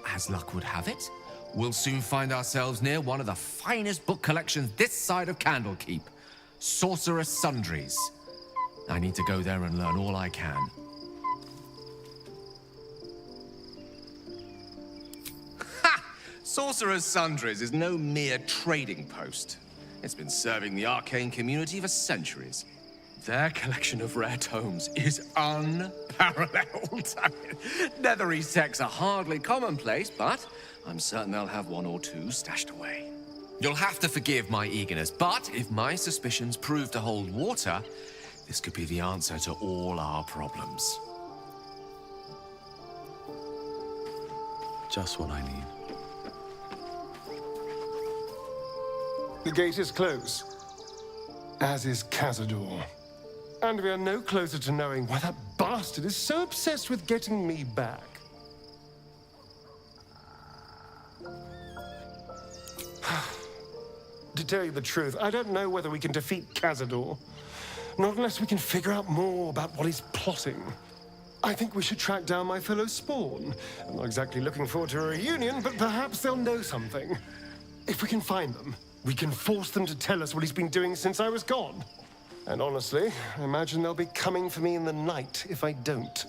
As luck would have it, we'll soon find ourselves near one of the finest book collections this side of Candlekeep, Sorcerer's Sundries. I need to go there and learn all I can. Ha! Sorcerer's Sundries is no mere trading post. It's been serving the arcane community for centuries. Their collection of rare tomes is unparalleled. Netherese texts are hardly commonplace, but I'm certain they'll have one or two stashed away. You'll have to forgive my eagerness, but if my suspicions prove to hold water, this could be the answer to all our problems. Just what I need. The gate is closed, as is Cazador. And we are no closer to knowing why that bastard is so obsessed with getting me back. To tell you the truth, I don't know whether we can defeat Cazador. Not unless we can figure out more about what he's plotting. I think we should track down my fellow Spawn. I'm not exactly looking forward to a reunion, but perhaps they'll know something. If we can find them, we can force them to tell us what he's been doing since I was gone. And honestly, I imagine they'll be coming for me in the night if I don't.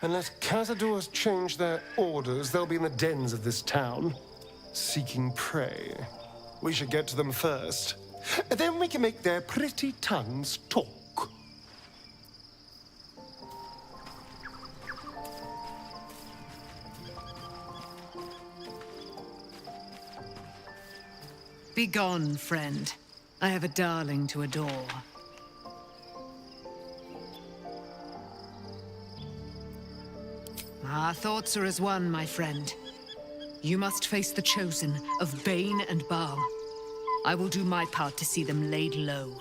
Unless Cazador's changed their orders, they'll be in the dens of this town, seeking prey. We should get to them first. Then we can make their pretty tongues talk. Begone, friend. I have a darling to adore. Our thoughts are as one, my friend. You must face the chosen of Bane and Baal. I will do my part to see them laid low.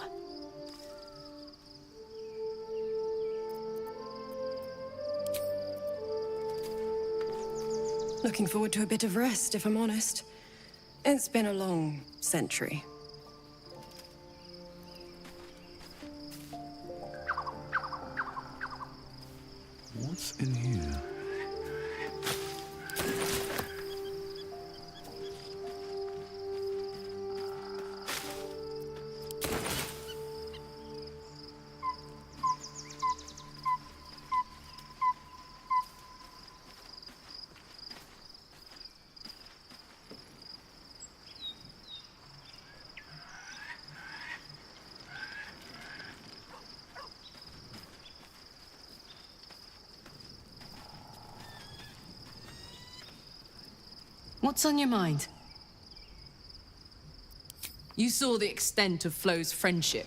Looking forward to a bit of rest, if I'm honest. It's been a long century. What's in here? What's on your mind? You saw the extent of Flo's friendship.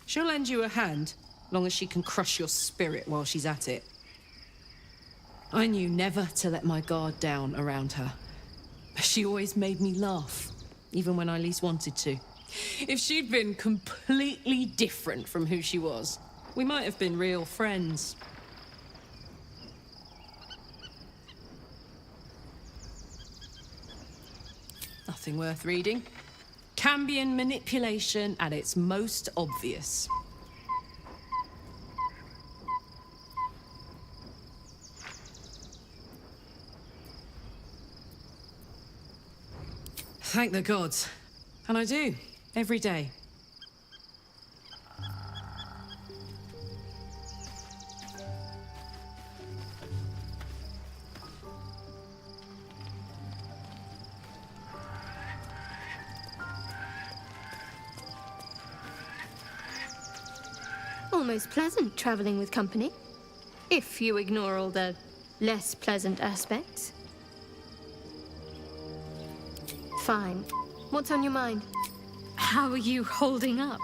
She'll lend you a hand, long as she can crush your spirit while she's at it. I knew never to let my guard down around her. But she always made me laugh, even when I least wanted to. If she'd been completely different from who she was, we might have been real friends. Nothing worth reading. Cambion manipulation at its most obvious. Thank the gods. And I do, every day. Almost pleasant traveling with company, if you ignore all the less pleasant aspects. Fine. What's on your mind? How are you holding up?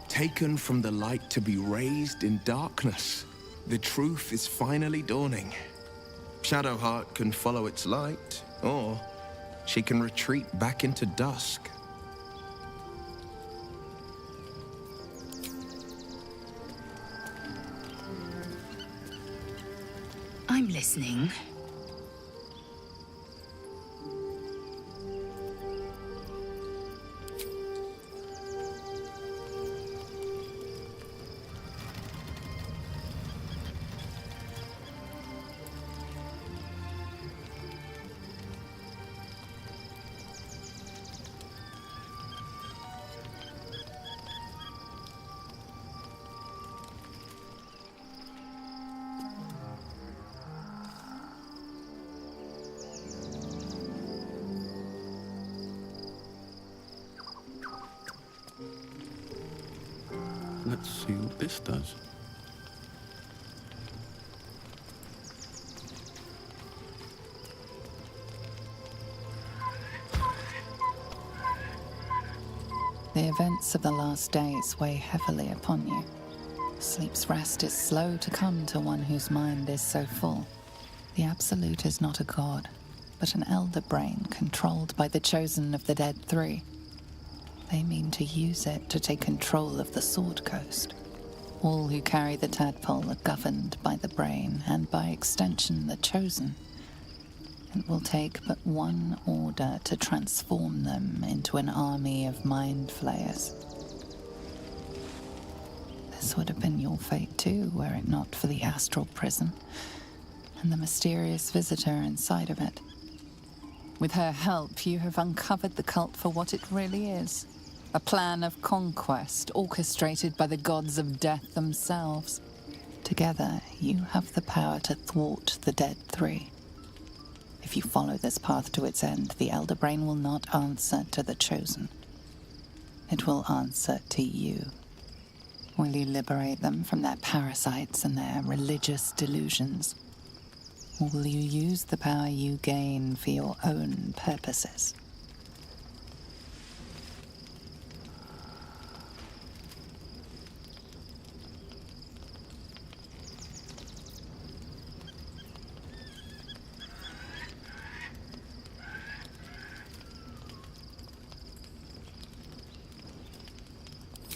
Taken from the light to be raised in darkness, the truth is finally dawning. Shadowheart can follow its light, or she can retreat back into dusk. I'm listening. Let's see what this does. The events of the last days weigh heavily upon you. Sleep's rest is slow to come to one whose mind is so full. The Absolute is not a god, but an elder brain controlled by the chosen of the Dead Three. They mean to use it to take control of the Sword Coast. All who carry the tadpole are governed by the brain, and by extension the chosen. It will take but one order to transform them into an army of mind flayers. This would have been your fate too, were it not for the astral prison and the mysterious visitor inside of it. With her help, you have uncovered the cult for what it really is. A plan of conquest orchestrated by the gods of death themselves. Together, you have the power to thwart the Dead Three. If you follow this path to its end, the Elder Brain will not answer to the Chosen. It will answer to you. Will you liberate them from their parasites and their religious delusions? Or will you use the power you gain for your own purposes?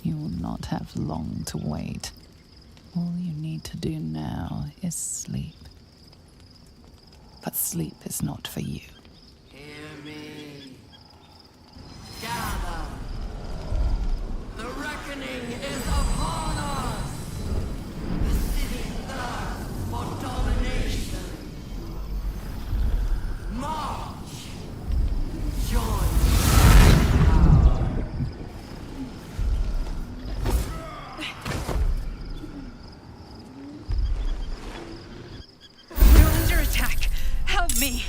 You will not have long to wait. All you need to do now is sleep. But sleep is not for you. Hear me. Gather. The reckoning is upon us. The city thirsts for domination. March. Join. Me.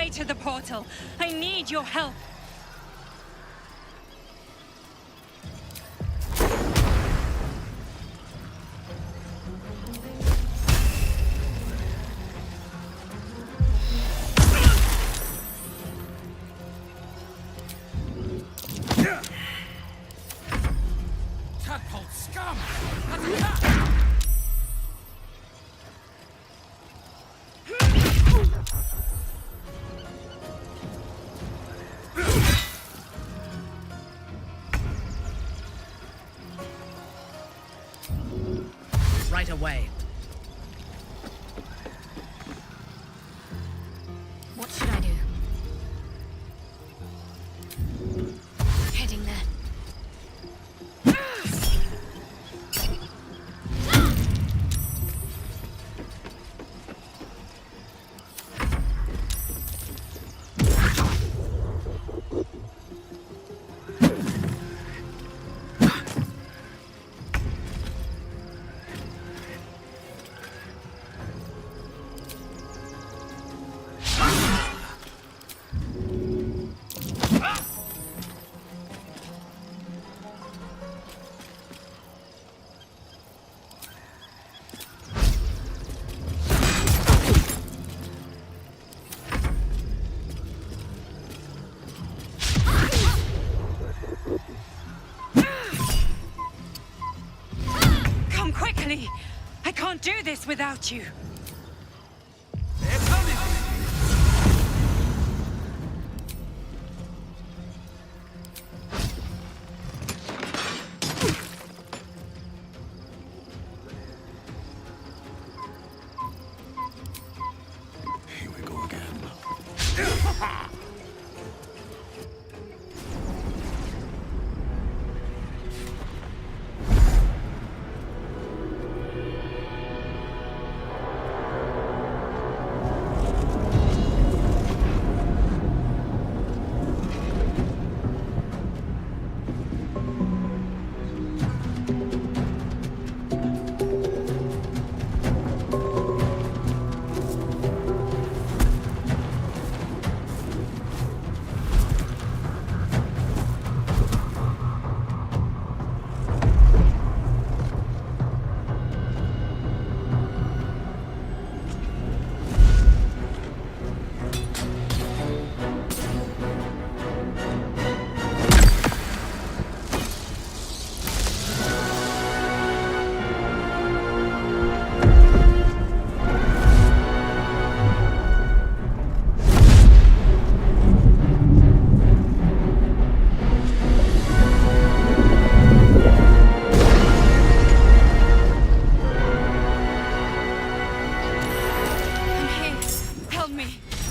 way to the portal. I need your help. Tadpole scum! Attack! Right away. What should I do? Heading there. Come quickly! I can't do this without you. Here we go again.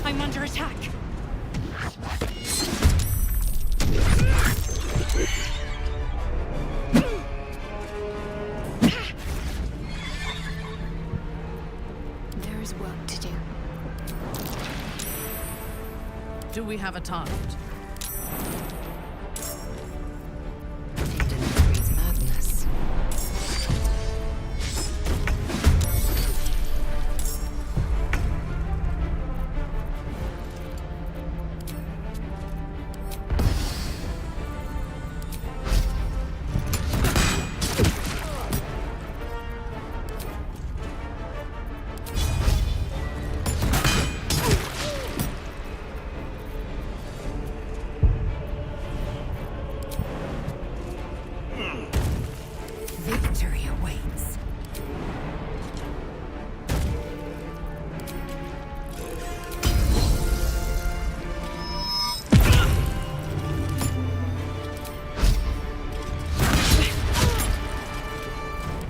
I'm under attack. There is work to do. Do we have a target? Madness. Victory awaits.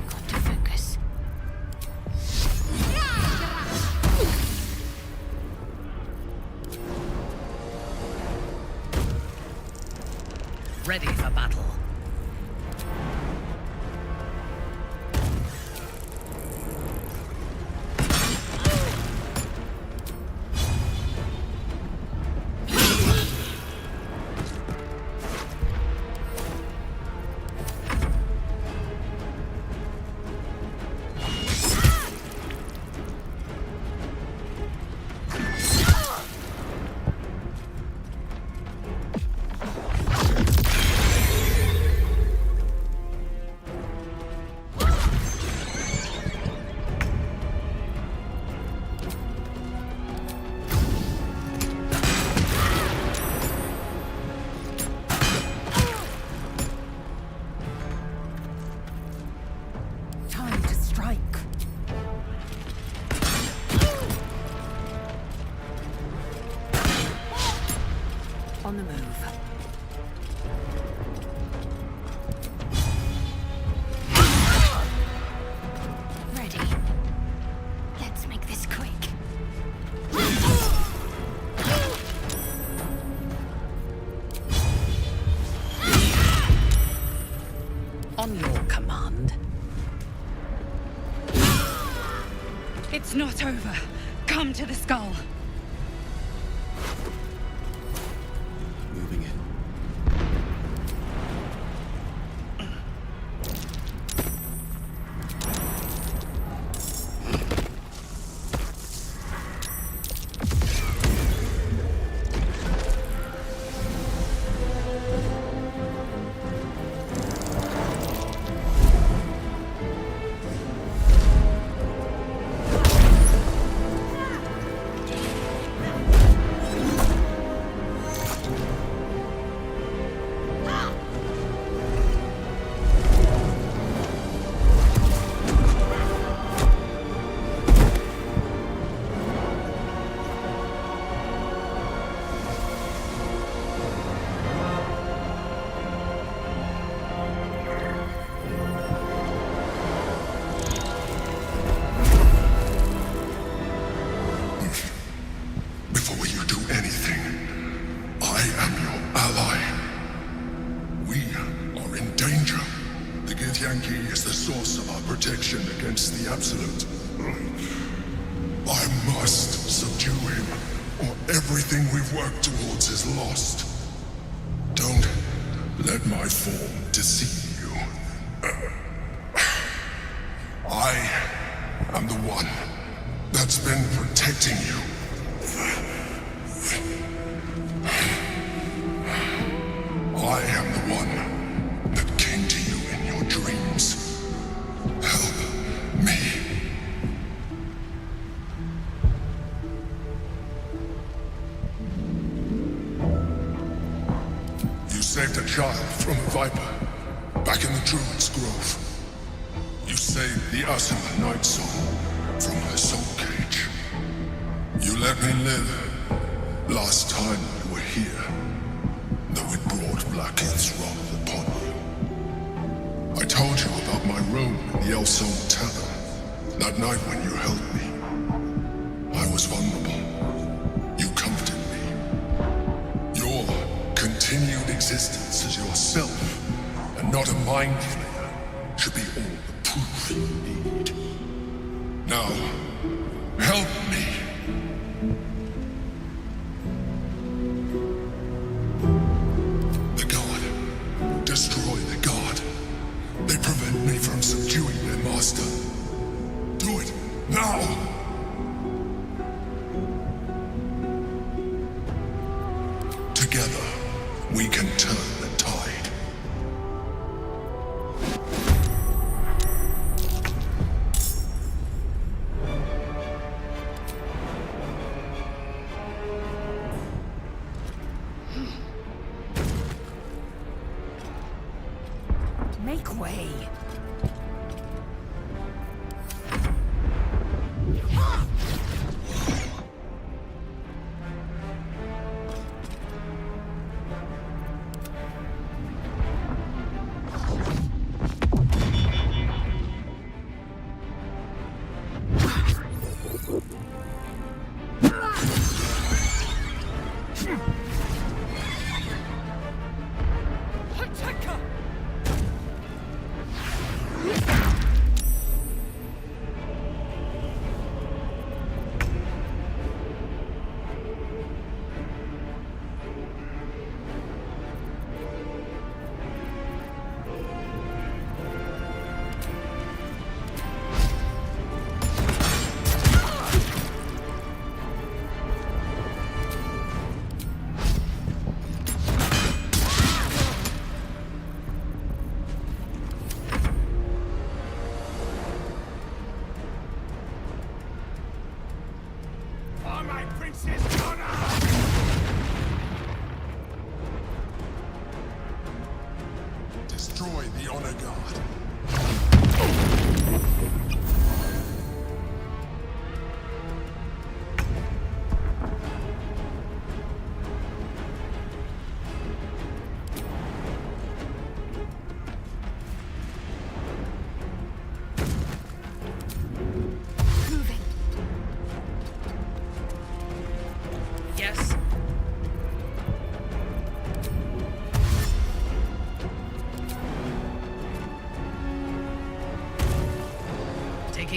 Got to focus. Ready for battle. On the move. Ready. Let's make this quick. On your command. It's not over. Come to the skull. Moving it. Before you do anything, I am your ally. We are in danger. The Githyanki is the source of our protection against the Absolute. I must subdue him, or everything we've worked towards is lost. Don't let my form deceive you. I am the one that's been protecting you. I am the one that came to you in your dreams. Help me. You saved a child from a viper back in the Druid's Grove. You saved the Asuma Night Soul from her soul cage. You let me live last time you were here, though it brought Blackheath's wrath upon you. I told you about my room in the Elsong Tavern that night when you held me. I was vulnerable. You comforted me. Your continued existence as yourself, and not a mind flayer, should be all the proof you need. Now, help me. The God. Destroy the God. They prevent me from subduing their master. Do it now! Together, we can turn the tide. Make way. Destroy the Honor Guard.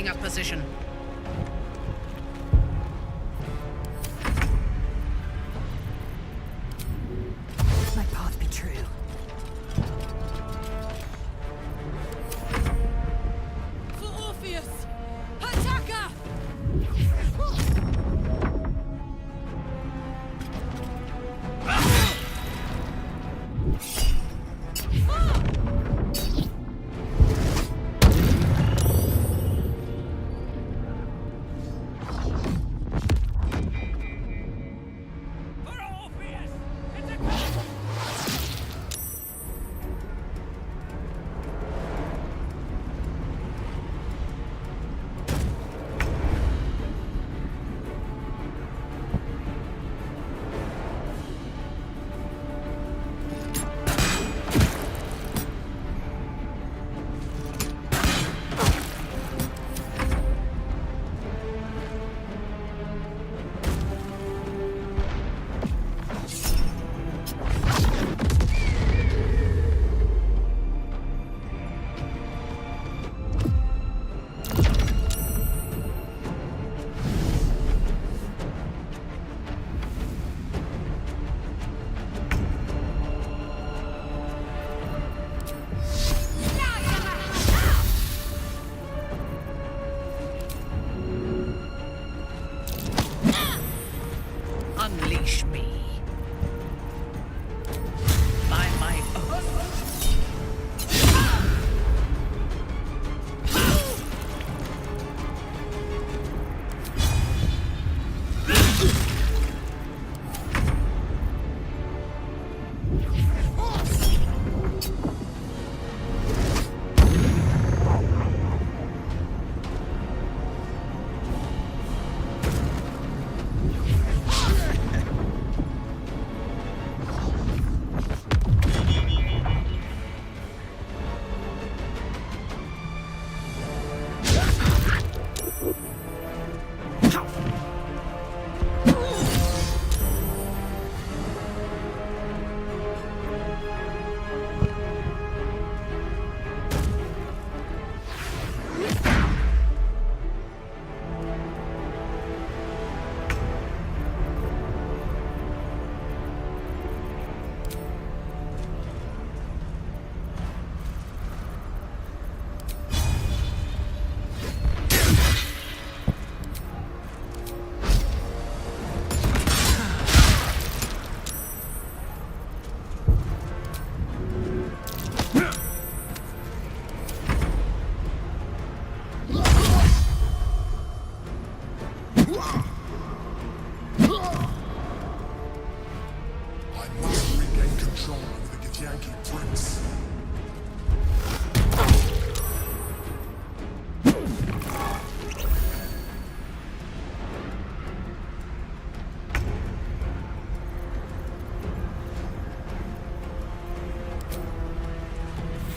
Taking up position. My path be true. For Orpheus! Attacker! Unleash me. By my oath.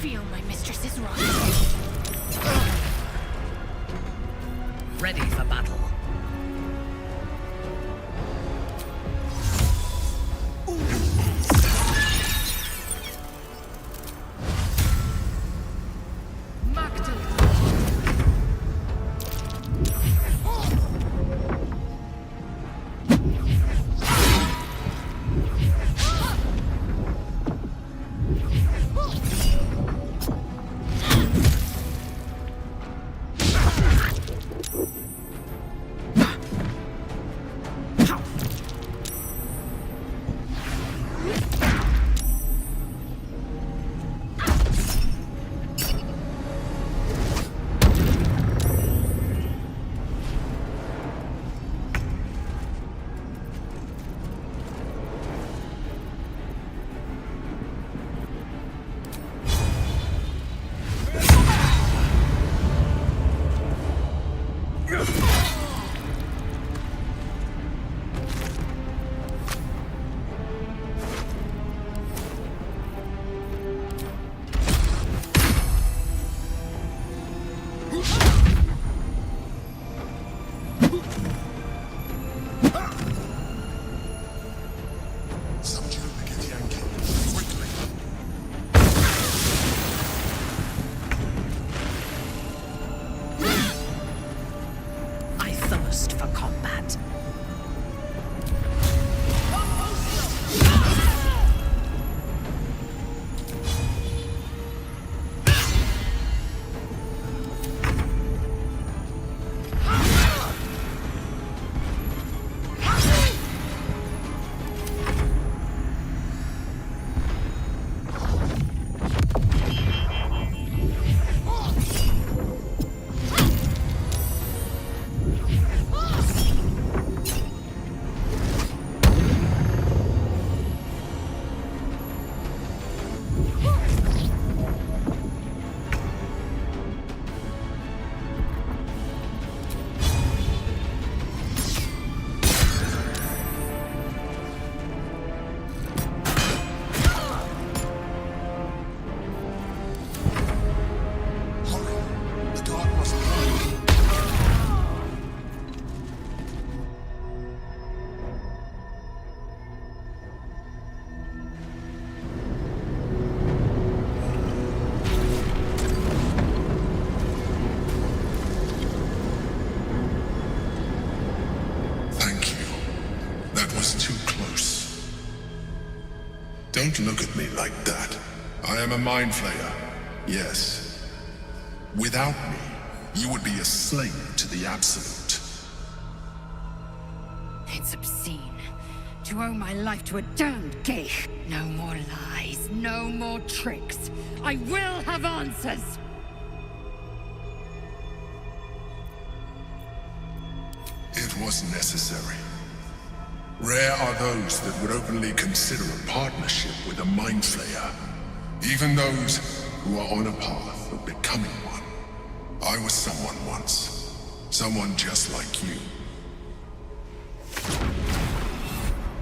Feel my mistress's wrath. Ready for battle. Don't look at me like that. I am a mind flayer, yes. Without me, you would be a slave to the Absolute. It's obscene. To owe my life to a damned geich. No more lies, no more tricks. I will have answers! It was necessary. Rare are those that would openly consider a partnership with a mind flayer. Even those who are on a path of becoming one. I was someone once. Someone just like you.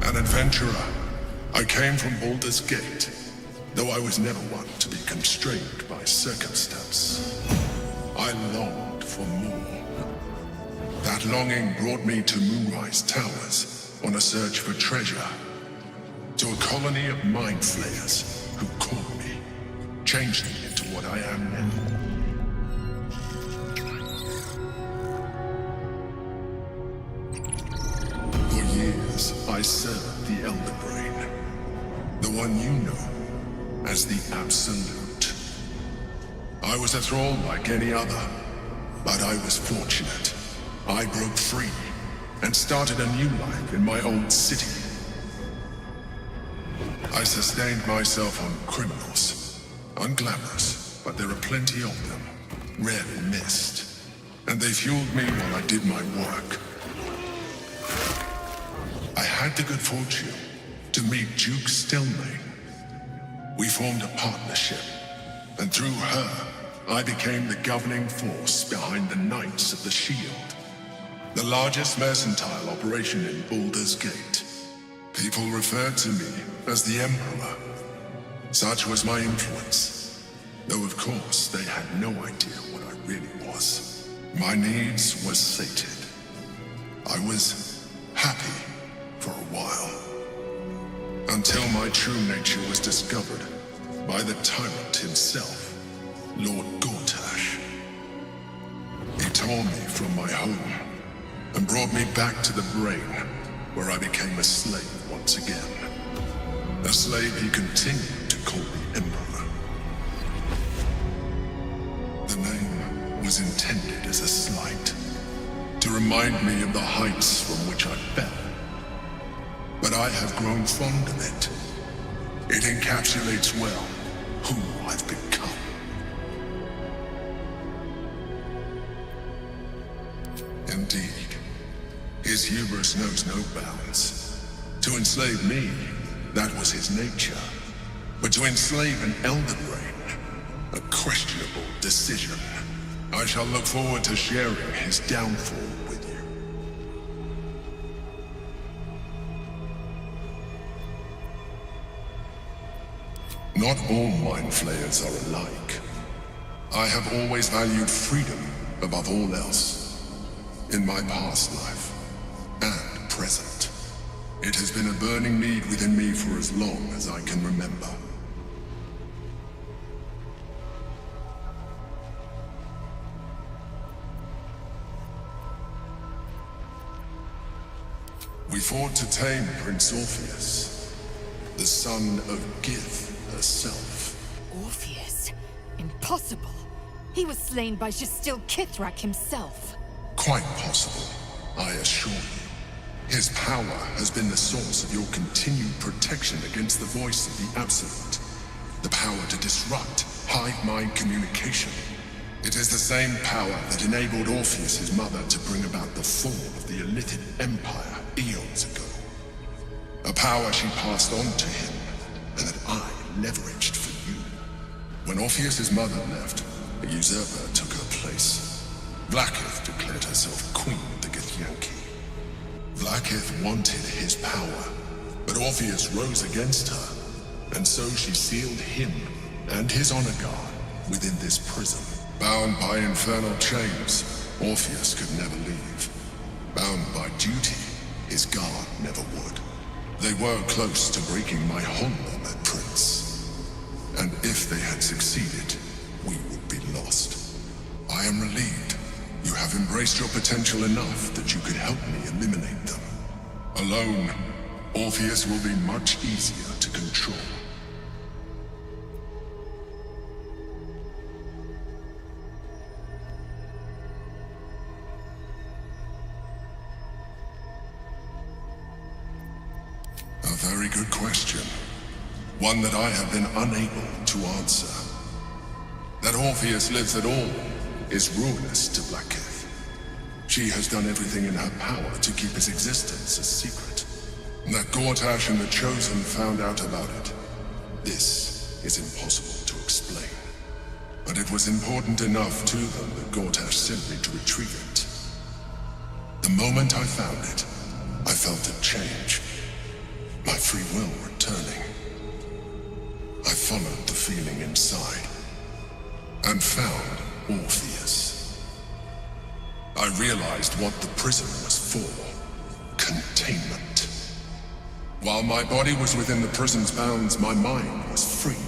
An adventurer. I came from Baldur's Gate, though I was never one to be constrained by circumstance. I longed for more. That longing brought me to Moonrise Towers on a search for treasure. To a colony of mind flayers who caught me, changed me into what I am now. For years, I served the Elder Brain, the one you know as the Absolute. I was a thrall like any other, but I was fortunate. I broke free and started a new life in my old city. I sustained myself on criminals, unglamorous, but there are plenty of them, rarely missed, and they fueled me while I did my work. I had the good fortune to meet Duke Stelmane. We formed a partnership, and through her, I became the governing force behind the Knights of the Shield, the largest mercantile operation in Baldur's Gate. People referred to me as the Emperor. Such was my influence, though of course they had no idea what I really was. My needs were sated. I was happy for a while, until my true nature was discovered by the tyrant himself, Lord Gortash. He tore me from my home and brought me back to the Brain, where I became a slave once again. A slave he continued to call the Emperor. The name was intended as a slight, to remind me of the heights from which I fell. But I have grown fond of it. It encapsulates well who I've become. Indeed. His hubris knows no bounds. To enslave me, that was his nature. But to enslave an Elder Brain, a questionable decision. I shall look forward to sharing his downfall with you. Not all mind flayers are alike. I have always valued freedom above all else. In my past life. And present. It has been a burning need within me for as long as I can remember. We fought to tame Prince Orpheus, the son of Gith herself. Orpheus? Impossible. He was slain by Justil Kithrak himself. Quite possible, I assure you. His power has been the source of your continued protection against the voice of the Absolute. The power to disrupt hive-mind communication. It is the same power that enabled Orpheus's mother to bring about the fall of the Illithid Empire eons ago. A power she passed on to him, and that I leveraged for you. When Orpheus's mother left, a usurper took her place. Vlaakith declared herself queen of the Githyanki. Vlaakith wanted his power, but Orpheus rose against her, and so she sealed him and his honor guard within this prison. Bound by infernal chains, Orpheus could never leave. Bound by duty, his guard never would. They were close to breaking my hold on that prince. And if they had succeeded, we would be lost. I am relieved. You have embraced your potential enough that you could help me eliminate them. Alone, Orpheus will be much easier to control. very good question. One that I have been unable to answer. That Orpheus lives at all is ruinous to Blackith. She has done everything in her power to keep his existence a secret. That Gortash and the Chosen found out about it. This is impossible to explain. But it was important enough to them that Gortash sent me to retrieve it. The moment I found it, I felt a change. My free will returning. I followed the feeling inside and found Orpheus. I realized what the prison was for. Containment. While my body was within the prison's bounds, my mind was free.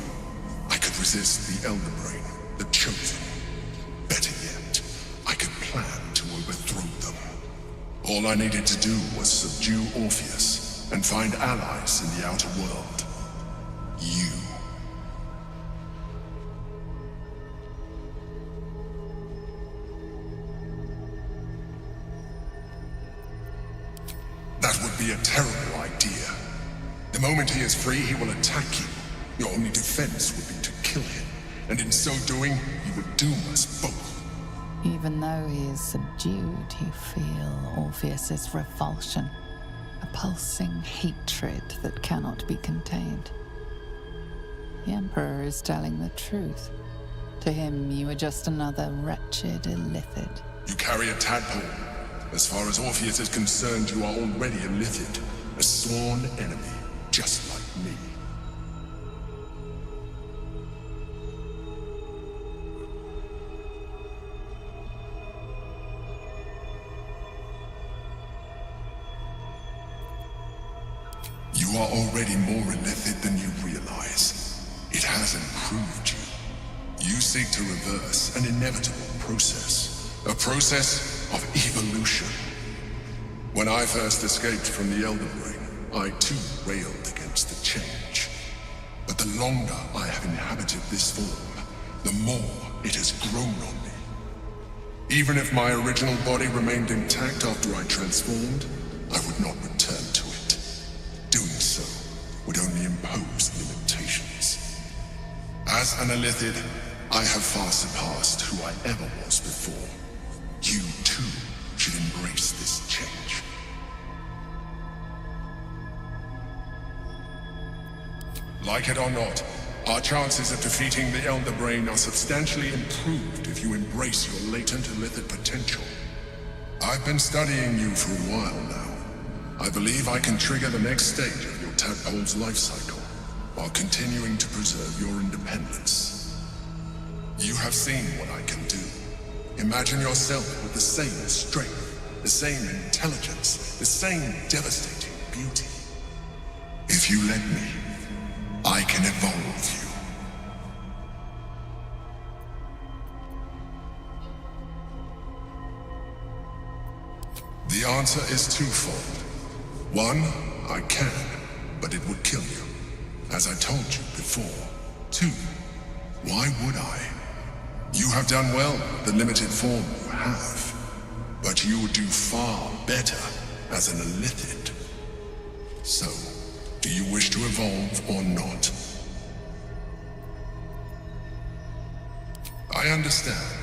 I could resist the Elder Brain, the Chosen. Better yet, I could plan to overthrow them. All I needed to do was subdue Orpheus and find allies in the outer world. You. That would be a terrible idea. The moment he is free, he will attack you. Your only defense would be to kill him, and in so doing, he would doom us both. Even though he is subdued, you feel Orpheus's revulsion, a pulsing hatred that cannot be contained. The Emperor is telling the truth. To him, you are just another wretched illithid. You carry a tadpole. As far as Orpheus is concerned, you are already a Lithid, a sworn enemy, just like me. You are already more illithid than you realize. It has improved you. You seek to reverse an inevitable process. A process of evolution. When I first escaped from the Elder Brain, I too railed against the change. But the longer I have inhabited this form, the more it has grown on me. Even if my original body remained intact after I transformed, I would not return to it. Doing so would only impose limitations. As an illithid, I have far surpassed who I ever was before. You, too, should embrace this change. Like it or not, our chances of defeating the Elder Brain are substantially improved if you embrace your latent illithid potential. I've been studying you for a while now. I believe I can trigger the next stage of your tadpole's life cycle, while continuing to preserve your independence. You have seen what I can do. Imagine yourself with the same strength, the same intelligence, the same devastating beauty. If you let me, I can evolve you. The answer is twofold. One, I can, but it would kill you, as I told you before. Two, why would I? You have done well with the limited form you have, but you would do far better as an illithid. So, do you wish to evolve or not? I understand.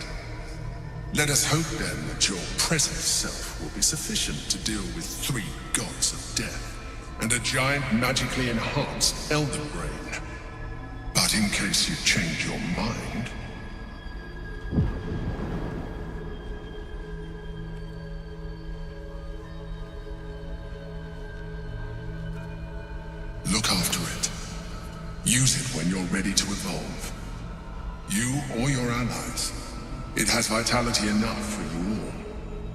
Let us hope then that your present self will be sufficient to deal with 3 gods of death and a giant magically enhanced Elder Brain. But in case you change your mind, look after it. Use it when you're ready to evolve. You or your allies. It has vitality enough for you all.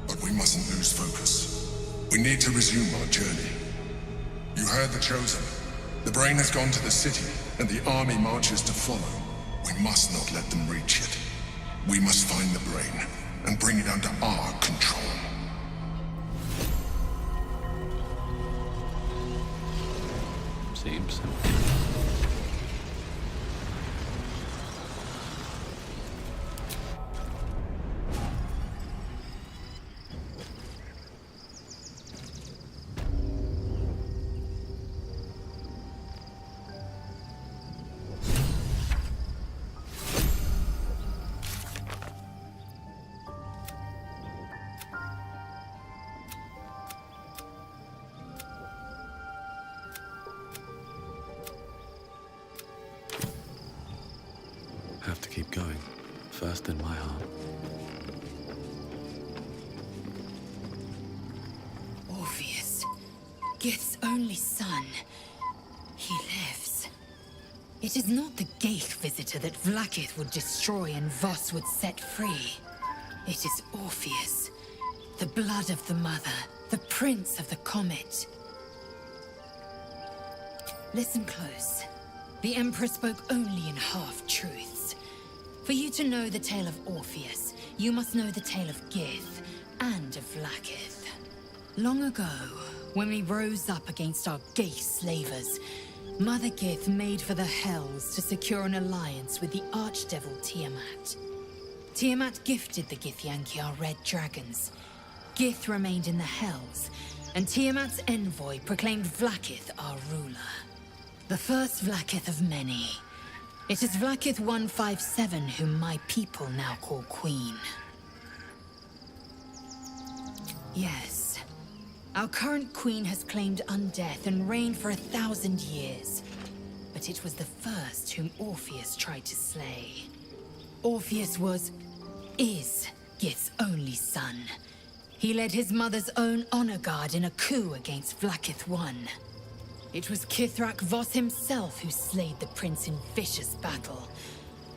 But we mustn't lose focus. We need to resume our journey. You heard the Chosen. The Brain has gone to the city, and the army marches to follow. We must not let them reach it. We must find the Brain, and bring it under our control. Seems. first in my heart. Orpheus, Gith's only son. He lives. It is not the Geich visitor that Vlaakith would destroy and Voss would set free. It is Orpheus, the blood of the mother, the prince of the comet. Listen close. The Emperor spoke only in half-truths. For you to know the tale of Orpheus, you must know the tale of Gith and of Vlaakith. Long ago, when we rose up against our Geich slavers, Mother Gith made for the Hells to secure an alliance with the Archdevil Tiamat. Tiamat gifted the Githyanki our red dragons. Gith remained in the Hells, and Tiamat's envoy proclaimed Vlaakith our ruler. The first Vlaakith of many. It is Vlaakith 157 whom my people now call Queen. Yes. Our current queen has claimed undeath and reigned for 1,000 years. But it was the first whom Orpheus tried to slay. Orpheus is Gith's only son. He led his mother's own honor guard in a coup against Vlaakith I. It was Kithrak Voss himself who slayed the prince in vicious battle.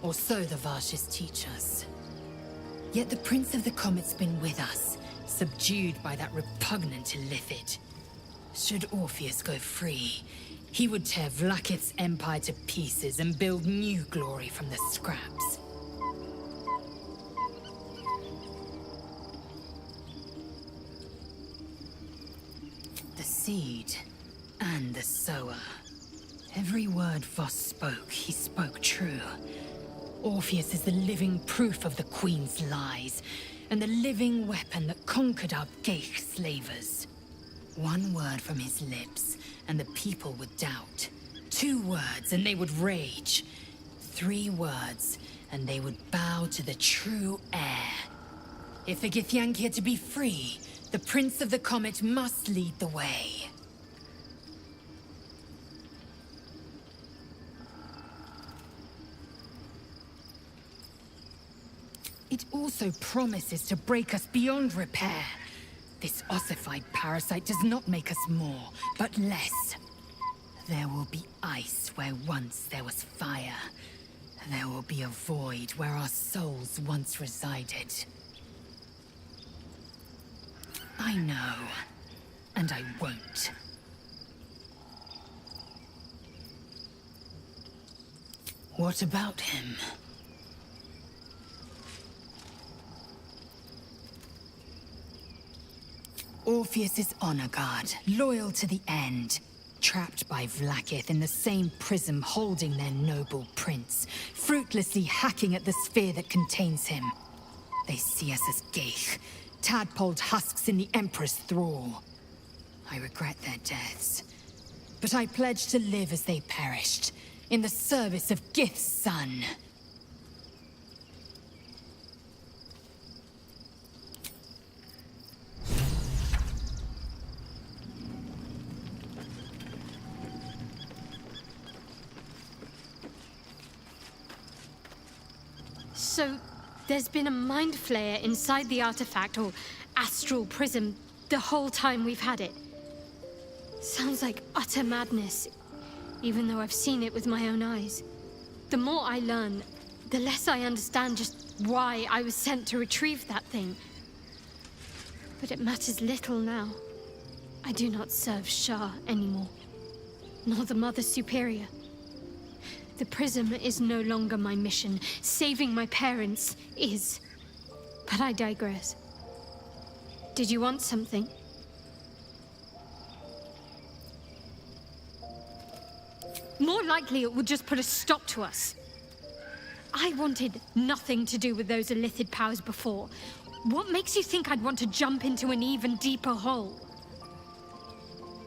Or so the Varshas teach us. Yet the Prince of the Comet's been with us, subdued by that repugnant Illithid. Should Orpheus go free, he would tear Vlaakith's empire to pieces and build new glory from the scraps. The seed and the sower. Every word Voss spoke, he spoke true. Orpheus is the living proof of the Queen's lies, and the living weapon that conquered our Geich slavers. One word from his lips, and the people would doubt. 2 words, and they would rage. 3 words, and they would bow to the true heir. If the Githyanki are to be free, the Prince of the Comet must lead the way. It also promises to break us beyond repair. This ossified parasite does not make us more, but less. There will be ice where once there was fire. There will be a void where our souls once resided. I know, and I won't. What about him? Orpheus's honor guard, loyal to the end. Trapped by Vlaakith in the same prism holding their noble prince, fruitlessly hacking at the sphere that contains him. They see us as Geich, tadpoled husks in the Emperor's thrall. I regret their deaths, but I pledge to live as they perished, in the service of Gith's son. So, there's been a mind flayer inside the artifact, or astral prism, the whole time we've had it. Sounds like utter madness, even though I've seen it with my own eyes. The more I learn, the less I understand just why I was sent to retrieve that thing. But it matters little now. I do not serve Shah anymore, nor the Mother Superior. The prism is no longer my mission. Saving my parents is. But I digress. Did you want something? More likely it would just put a stop to us. I wanted nothing to do with those Illithid powers before. What makes you think I'd want to jump into an even deeper hole?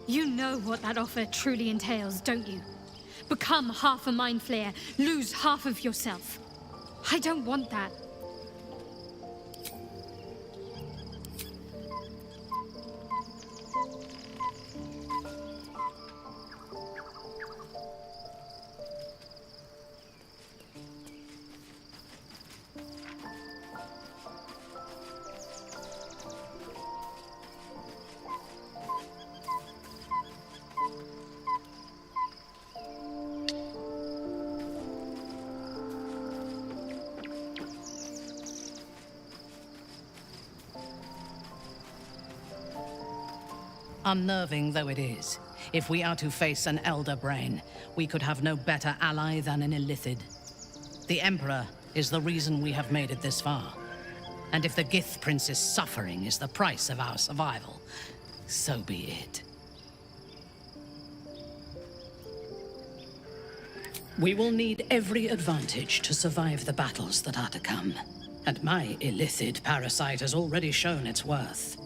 You know what that offer truly entails, don't you? Become half a mind flayer, lose half of yourself. I don't want that. Unnerving though it is, if we are to face an Elder Brain, we could have no better ally than an Illithid. The Emperor is the reason we have made it this far. And if the Gith Prince's suffering is the price of our survival, so be it. We will need every advantage to survive the battles that are to come. And my Illithid parasite has already shown its worth.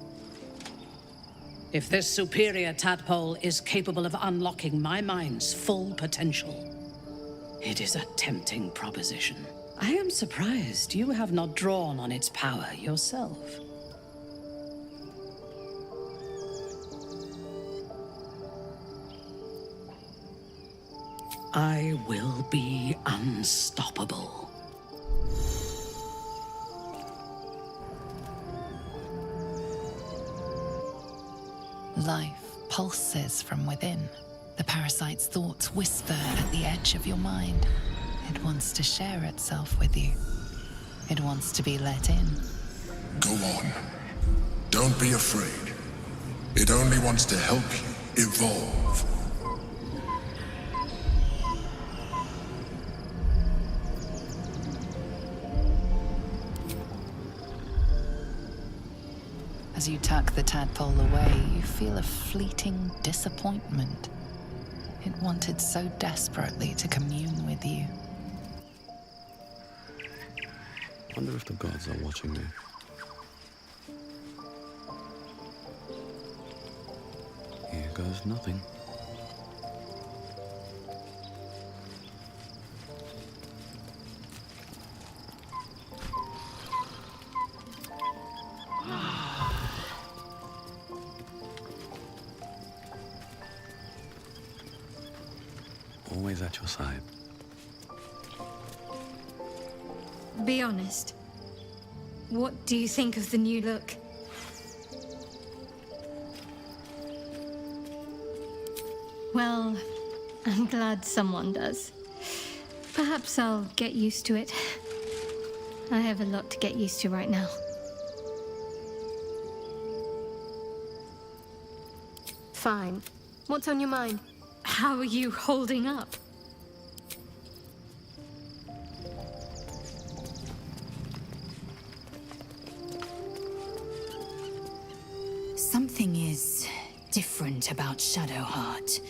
If this superior tadpole is capable of unlocking my mind's full potential, it is a tempting proposition. I am surprised you have not drawn on its power yourself. I will be unstoppable. Life pulses from within. The parasite's thoughts whisper at the edge of your mind. It wants to share itself with you. It wants to be let in. Go on. Don't be afraid. It only wants to help you evolve. As you tuck the tadpole away, you feel a fleeting disappointment. It wanted so desperately to commune with you. Wonder if the gods are watching me. Here goes nothing. Always at your side. Be honest. What do you think of the new look? Well, I'm glad someone does. Perhaps I'll get used to it. I have a lot to get used to right now. Fine. What's on your mind? How are you holding up? Something is different about Shadowheart.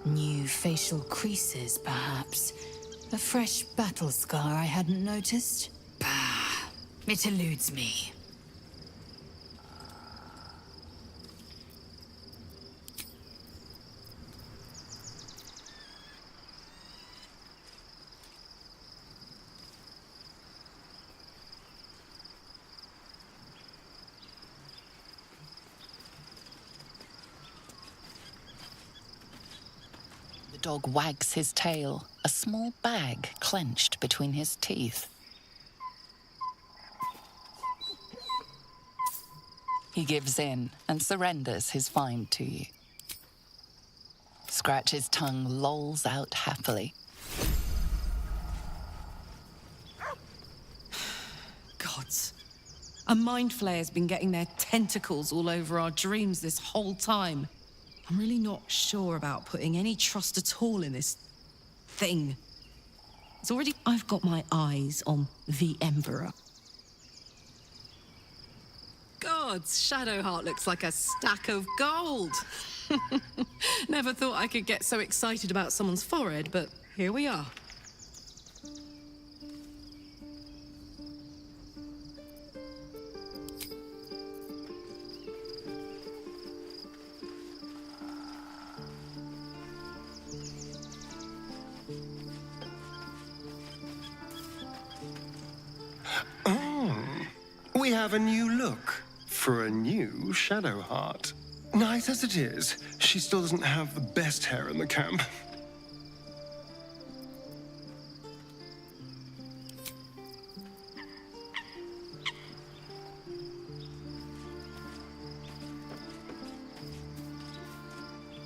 New facial creases, perhaps. A fresh battle scar I hadn't noticed. Bah, it eludes me. The dog wags his tail, a small bag clenched between his teeth. He gives in and surrenders his find to you. Scratch's tongue lolls out happily. Gods. A mind flayer's been getting their tentacles all over our dreams this whole time. I'm really not sure about putting any trust at all in this thing. I've got my eyes on the Emperor. Gods, Shadowheart looks like a stack of gold. Never thought I could get so excited about someone's forehead, but here we are. We have a new look for a new Shadowheart. Nice as it is, she still doesn't have the best hair in the camp.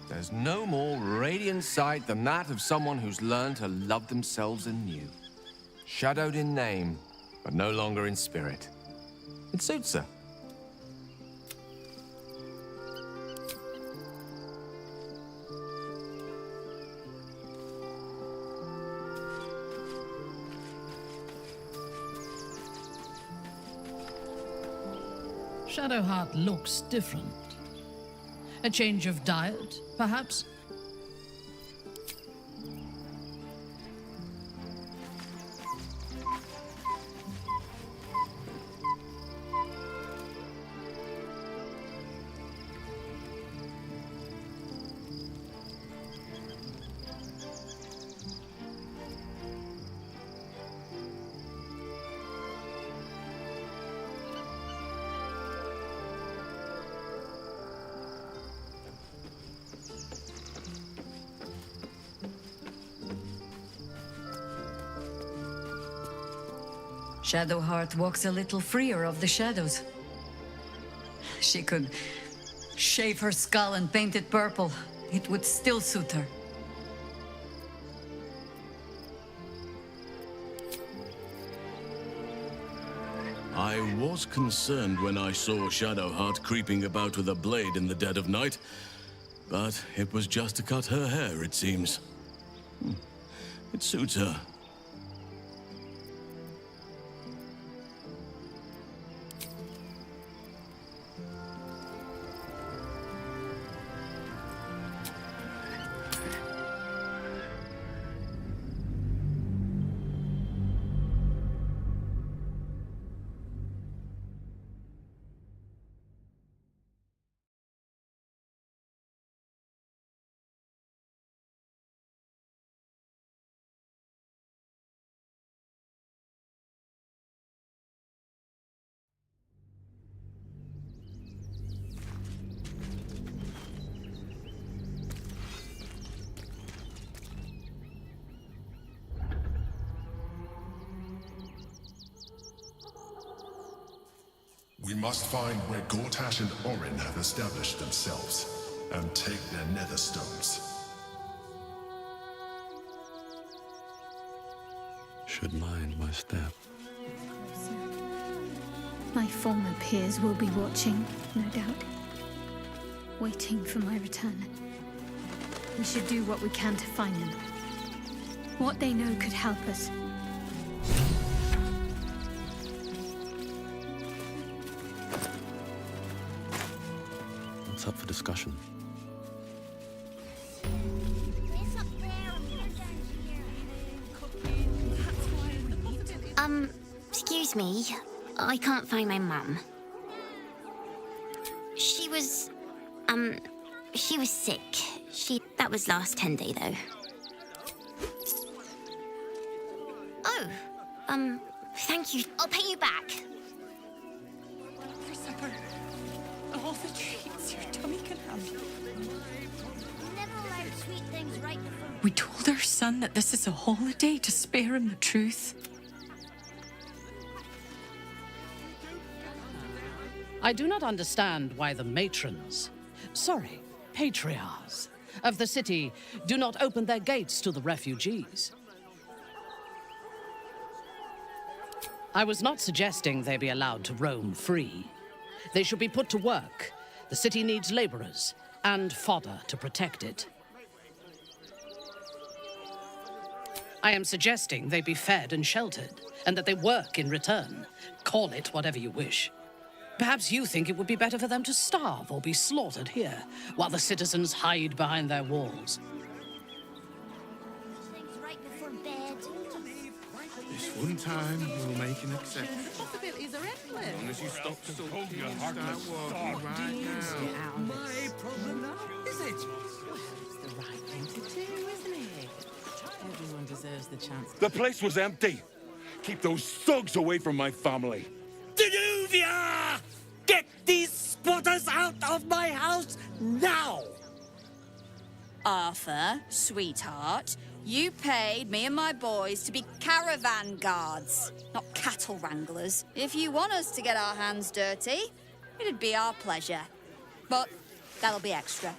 There's no more radiant sight than that of someone who's learned to love themselves anew. Shadowed in name, but no longer in spirit. It suits her. Shadowheart looks different. A change of diet, perhaps? Shadowheart walks a little freer of the shadows. She could shave her skull and paint it purple. It would still suit her. I was concerned when I saw Shadowheart creeping about with a blade in the dead of night, but it was just to cut her hair, it seems. It suits her. We must find where Gortash and Orin have established themselves, and take their nether stones. Should mind my step. My former peers will be watching, no doubt. Waiting for my return. We should do what we can to find them. What they know could help us. What's up for discussion? Excuse me. I can't find my mum. She was sick. That was last 10 day, though. Oh, thank you. I'll pay you back. For supper. All the treats your tummy can handle. Never allowed sweet things right before. We told our son that this is a holiday to spare him the truth. I do not understand why the matrons, sorry, patriarchs, of the city do not open their gates to the refugees. I was not suggesting they be allowed to roam free. They should be put to work. The city needs laborers and fodder to protect it. I am suggesting they be fed and sheltered, and that they work in return. Call it whatever you wish. Perhaps you think it would be better for them to starve or be slaughtered here, while the citizens hide behind their walls. Things right before bed. This one time, we'll make an exception. The possibilities are endless. As long as you stop sulking and start walking right now. My problem now, is it? Well, it's the right thing to do, isn't it? Everyone deserves the chance. The place was empty. Keep those thugs away from my family. Danuvia! Get these squatters out of my house now! Arthur, sweetheart, you paid me and my boys to be caravan guards, not cattle wranglers. If you want us to get our hands dirty, it'd be our pleasure. But that'll be extra.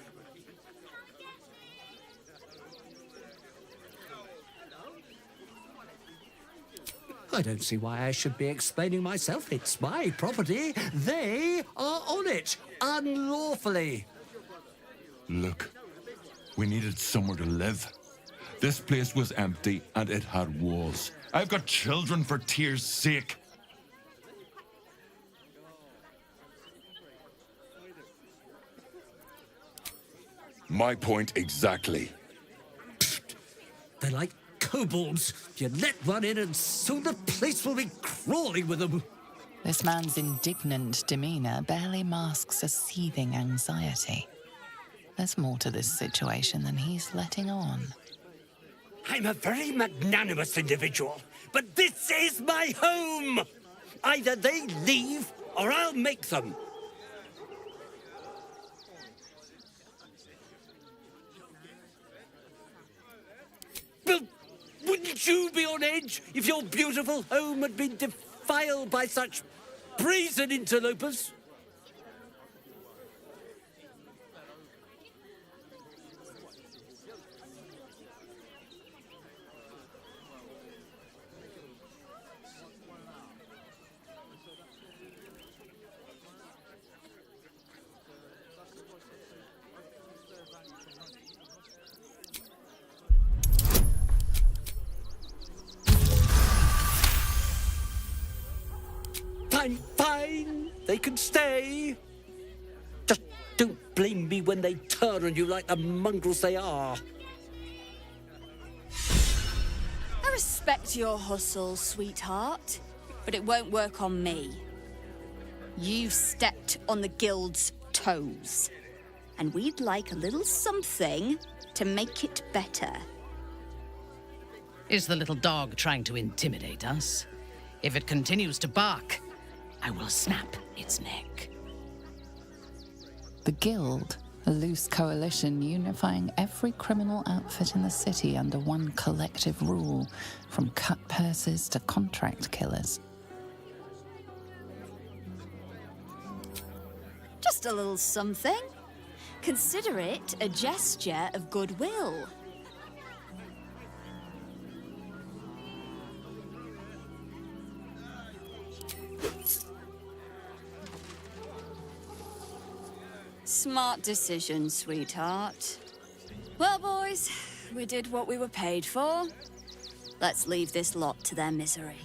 I don't see why I should be explaining myself. It's my property. They are on it, unlawfully. Look, we needed somewhere to live. This place was empty and it had walls. I've got children for tears' sake. My point exactly. They're like kobolds. You let one in and soon the place will be crawling with them. This man's indignant demeanor barely masks a seething anxiety. There's more to this situation than he's letting on. I'm a very magnanimous individual, but this is my home! Either they leave, or I'll make them. Well, wouldn't you be on edge if your beautiful home had been defiled by such brazen interlopers? Fine. They can stay. Just don't blame me when they turn on you like the mongrels they are. I respect your hustle, sweetheart, but it won't work on me. You've stepped on the guild's toes, and we'd like a little something to make it better. Is the little dog trying to intimidate us? If it continues to bark, I will snap its neck. The Guild, a loose coalition unifying every criminal outfit in the city under one collective rule, from cut purses to contract killers. Just a little something. Consider it a gesture of goodwill. Smart decision, sweetheart. Well, boys, we did what we were paid for. Let's leave this lot to their misery.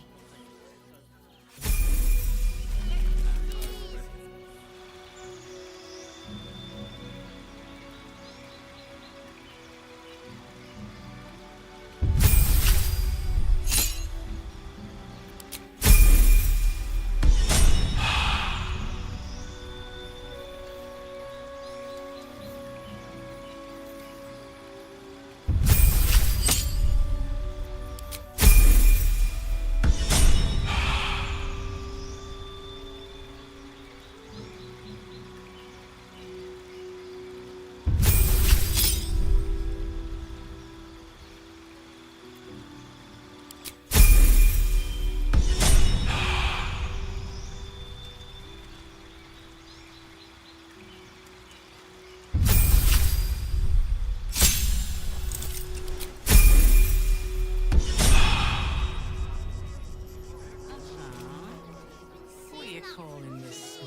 Calling this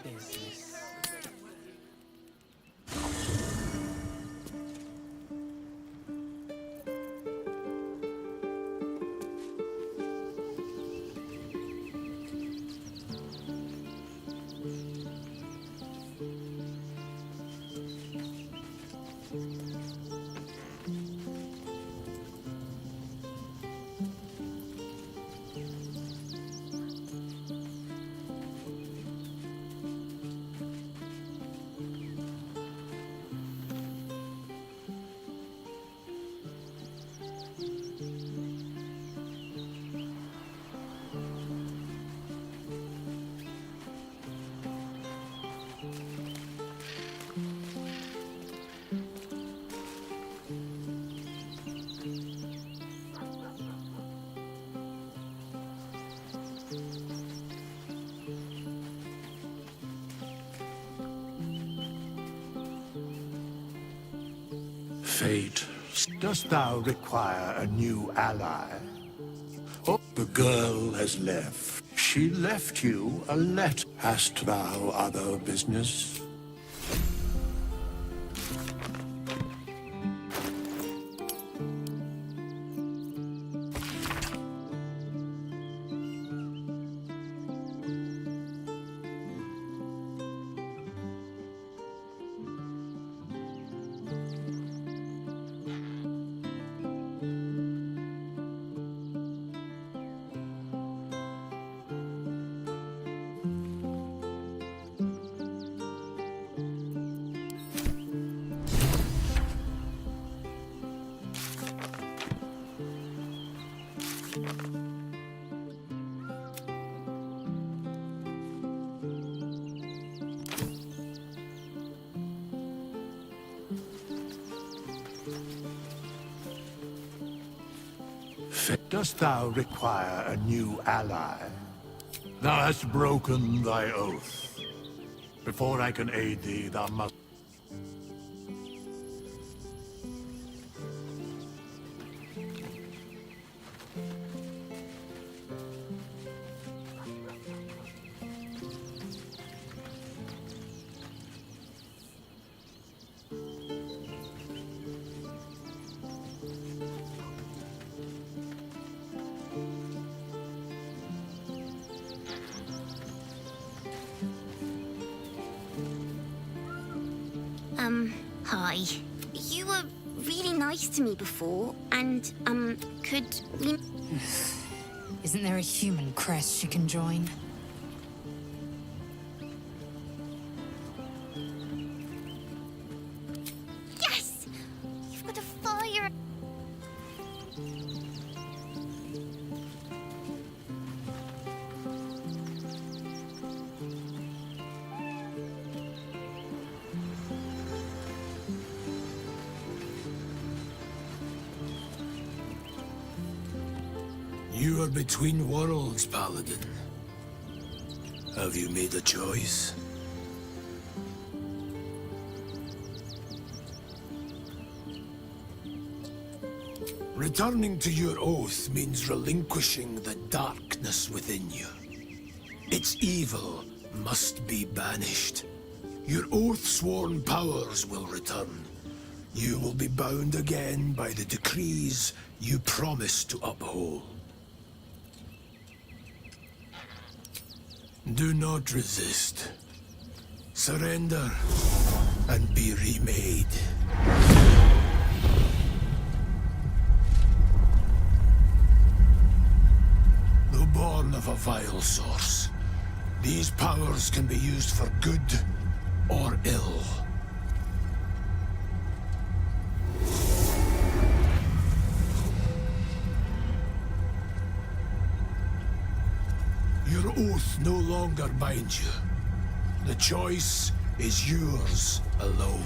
business. Fate, dost thou require a new ally? Oh, the girl has left. She left you a letter. Hast thou other business? Dost thou require a new ally? Thou hast broken thy oath. Before I can aid thee, thou must... Hi. You were really nice to me before, and, could we... Isn't there a human crest she can join? Yes! You've got a fire! You are between worlds, Paladin. Have you made a choice? Returning to your oath means relinquishing the darkness within you. Its evil must be banished. Your oath-sworn powers will return. You will be bound again by the decrees you promised to uphold. Do not resist. Surrender and be remade. Though born of a vile source, these powers can be used for good or ill. Your oath no longer binds you. The choice is yours alone.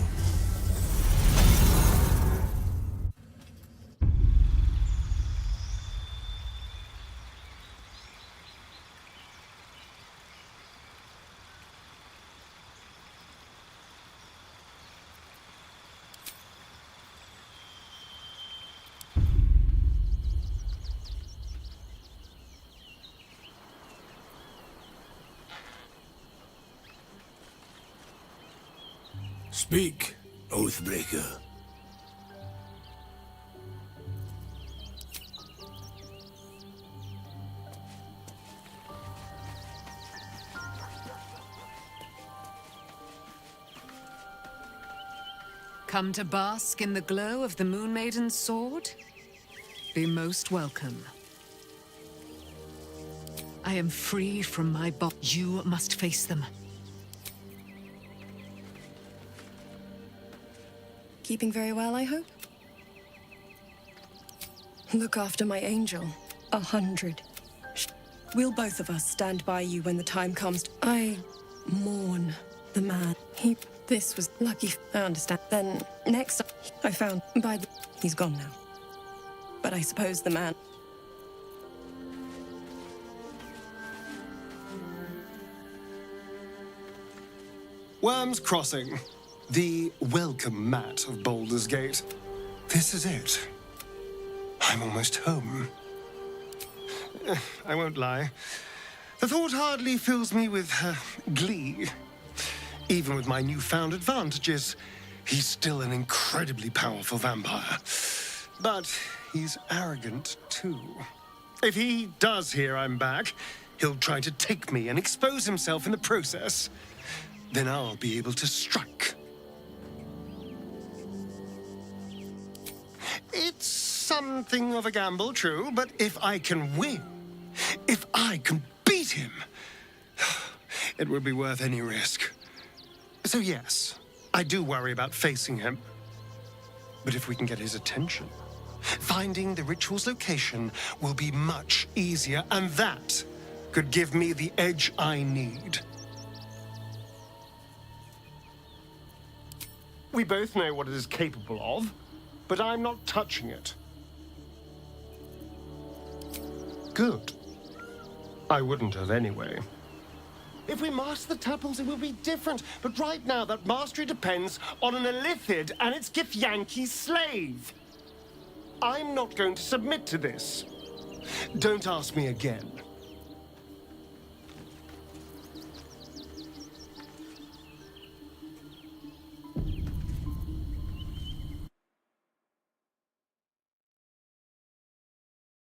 Speak, Oathbreaker. Come to bask in the glow of the Moon Maiden's sword? Be most welcome. I am free from my You must face them. Keeping very well, I hope? Look after my angel. 100. We'll both of us stand by you when the time comes. I mourn the man. This was lucky. I understand. Then, next I found by the... He's gone now. But I suppose the man... Worm's Crossing. The welcome mat of Baldur's Gate. This is it. I'm almost home. I won't lie. The thought hardly fills me with glee. Even with my newfound advantages, he's still an incredibly powerful vampire. But he's arrogant, too. If he does hear I'm back, he'll try to take me and expose himself in the process. Then I'll be able to strike. It's something of a gamble, true, but if I can win, if I can beat him, it would be worth any risk. So yes, I do worry about facing him. But if we can get his attention, Finding the ritual's location will be much easier, and that could give me the edge I need. We both know what it is capable of, but I'm not touching it. Good. I wouldn't have anyway. If we master the tadpoles, it will be different. But right now, that mastery depends on an Elithid and its Githyanki slave. I'm not going to submit to this. Don't ask me again.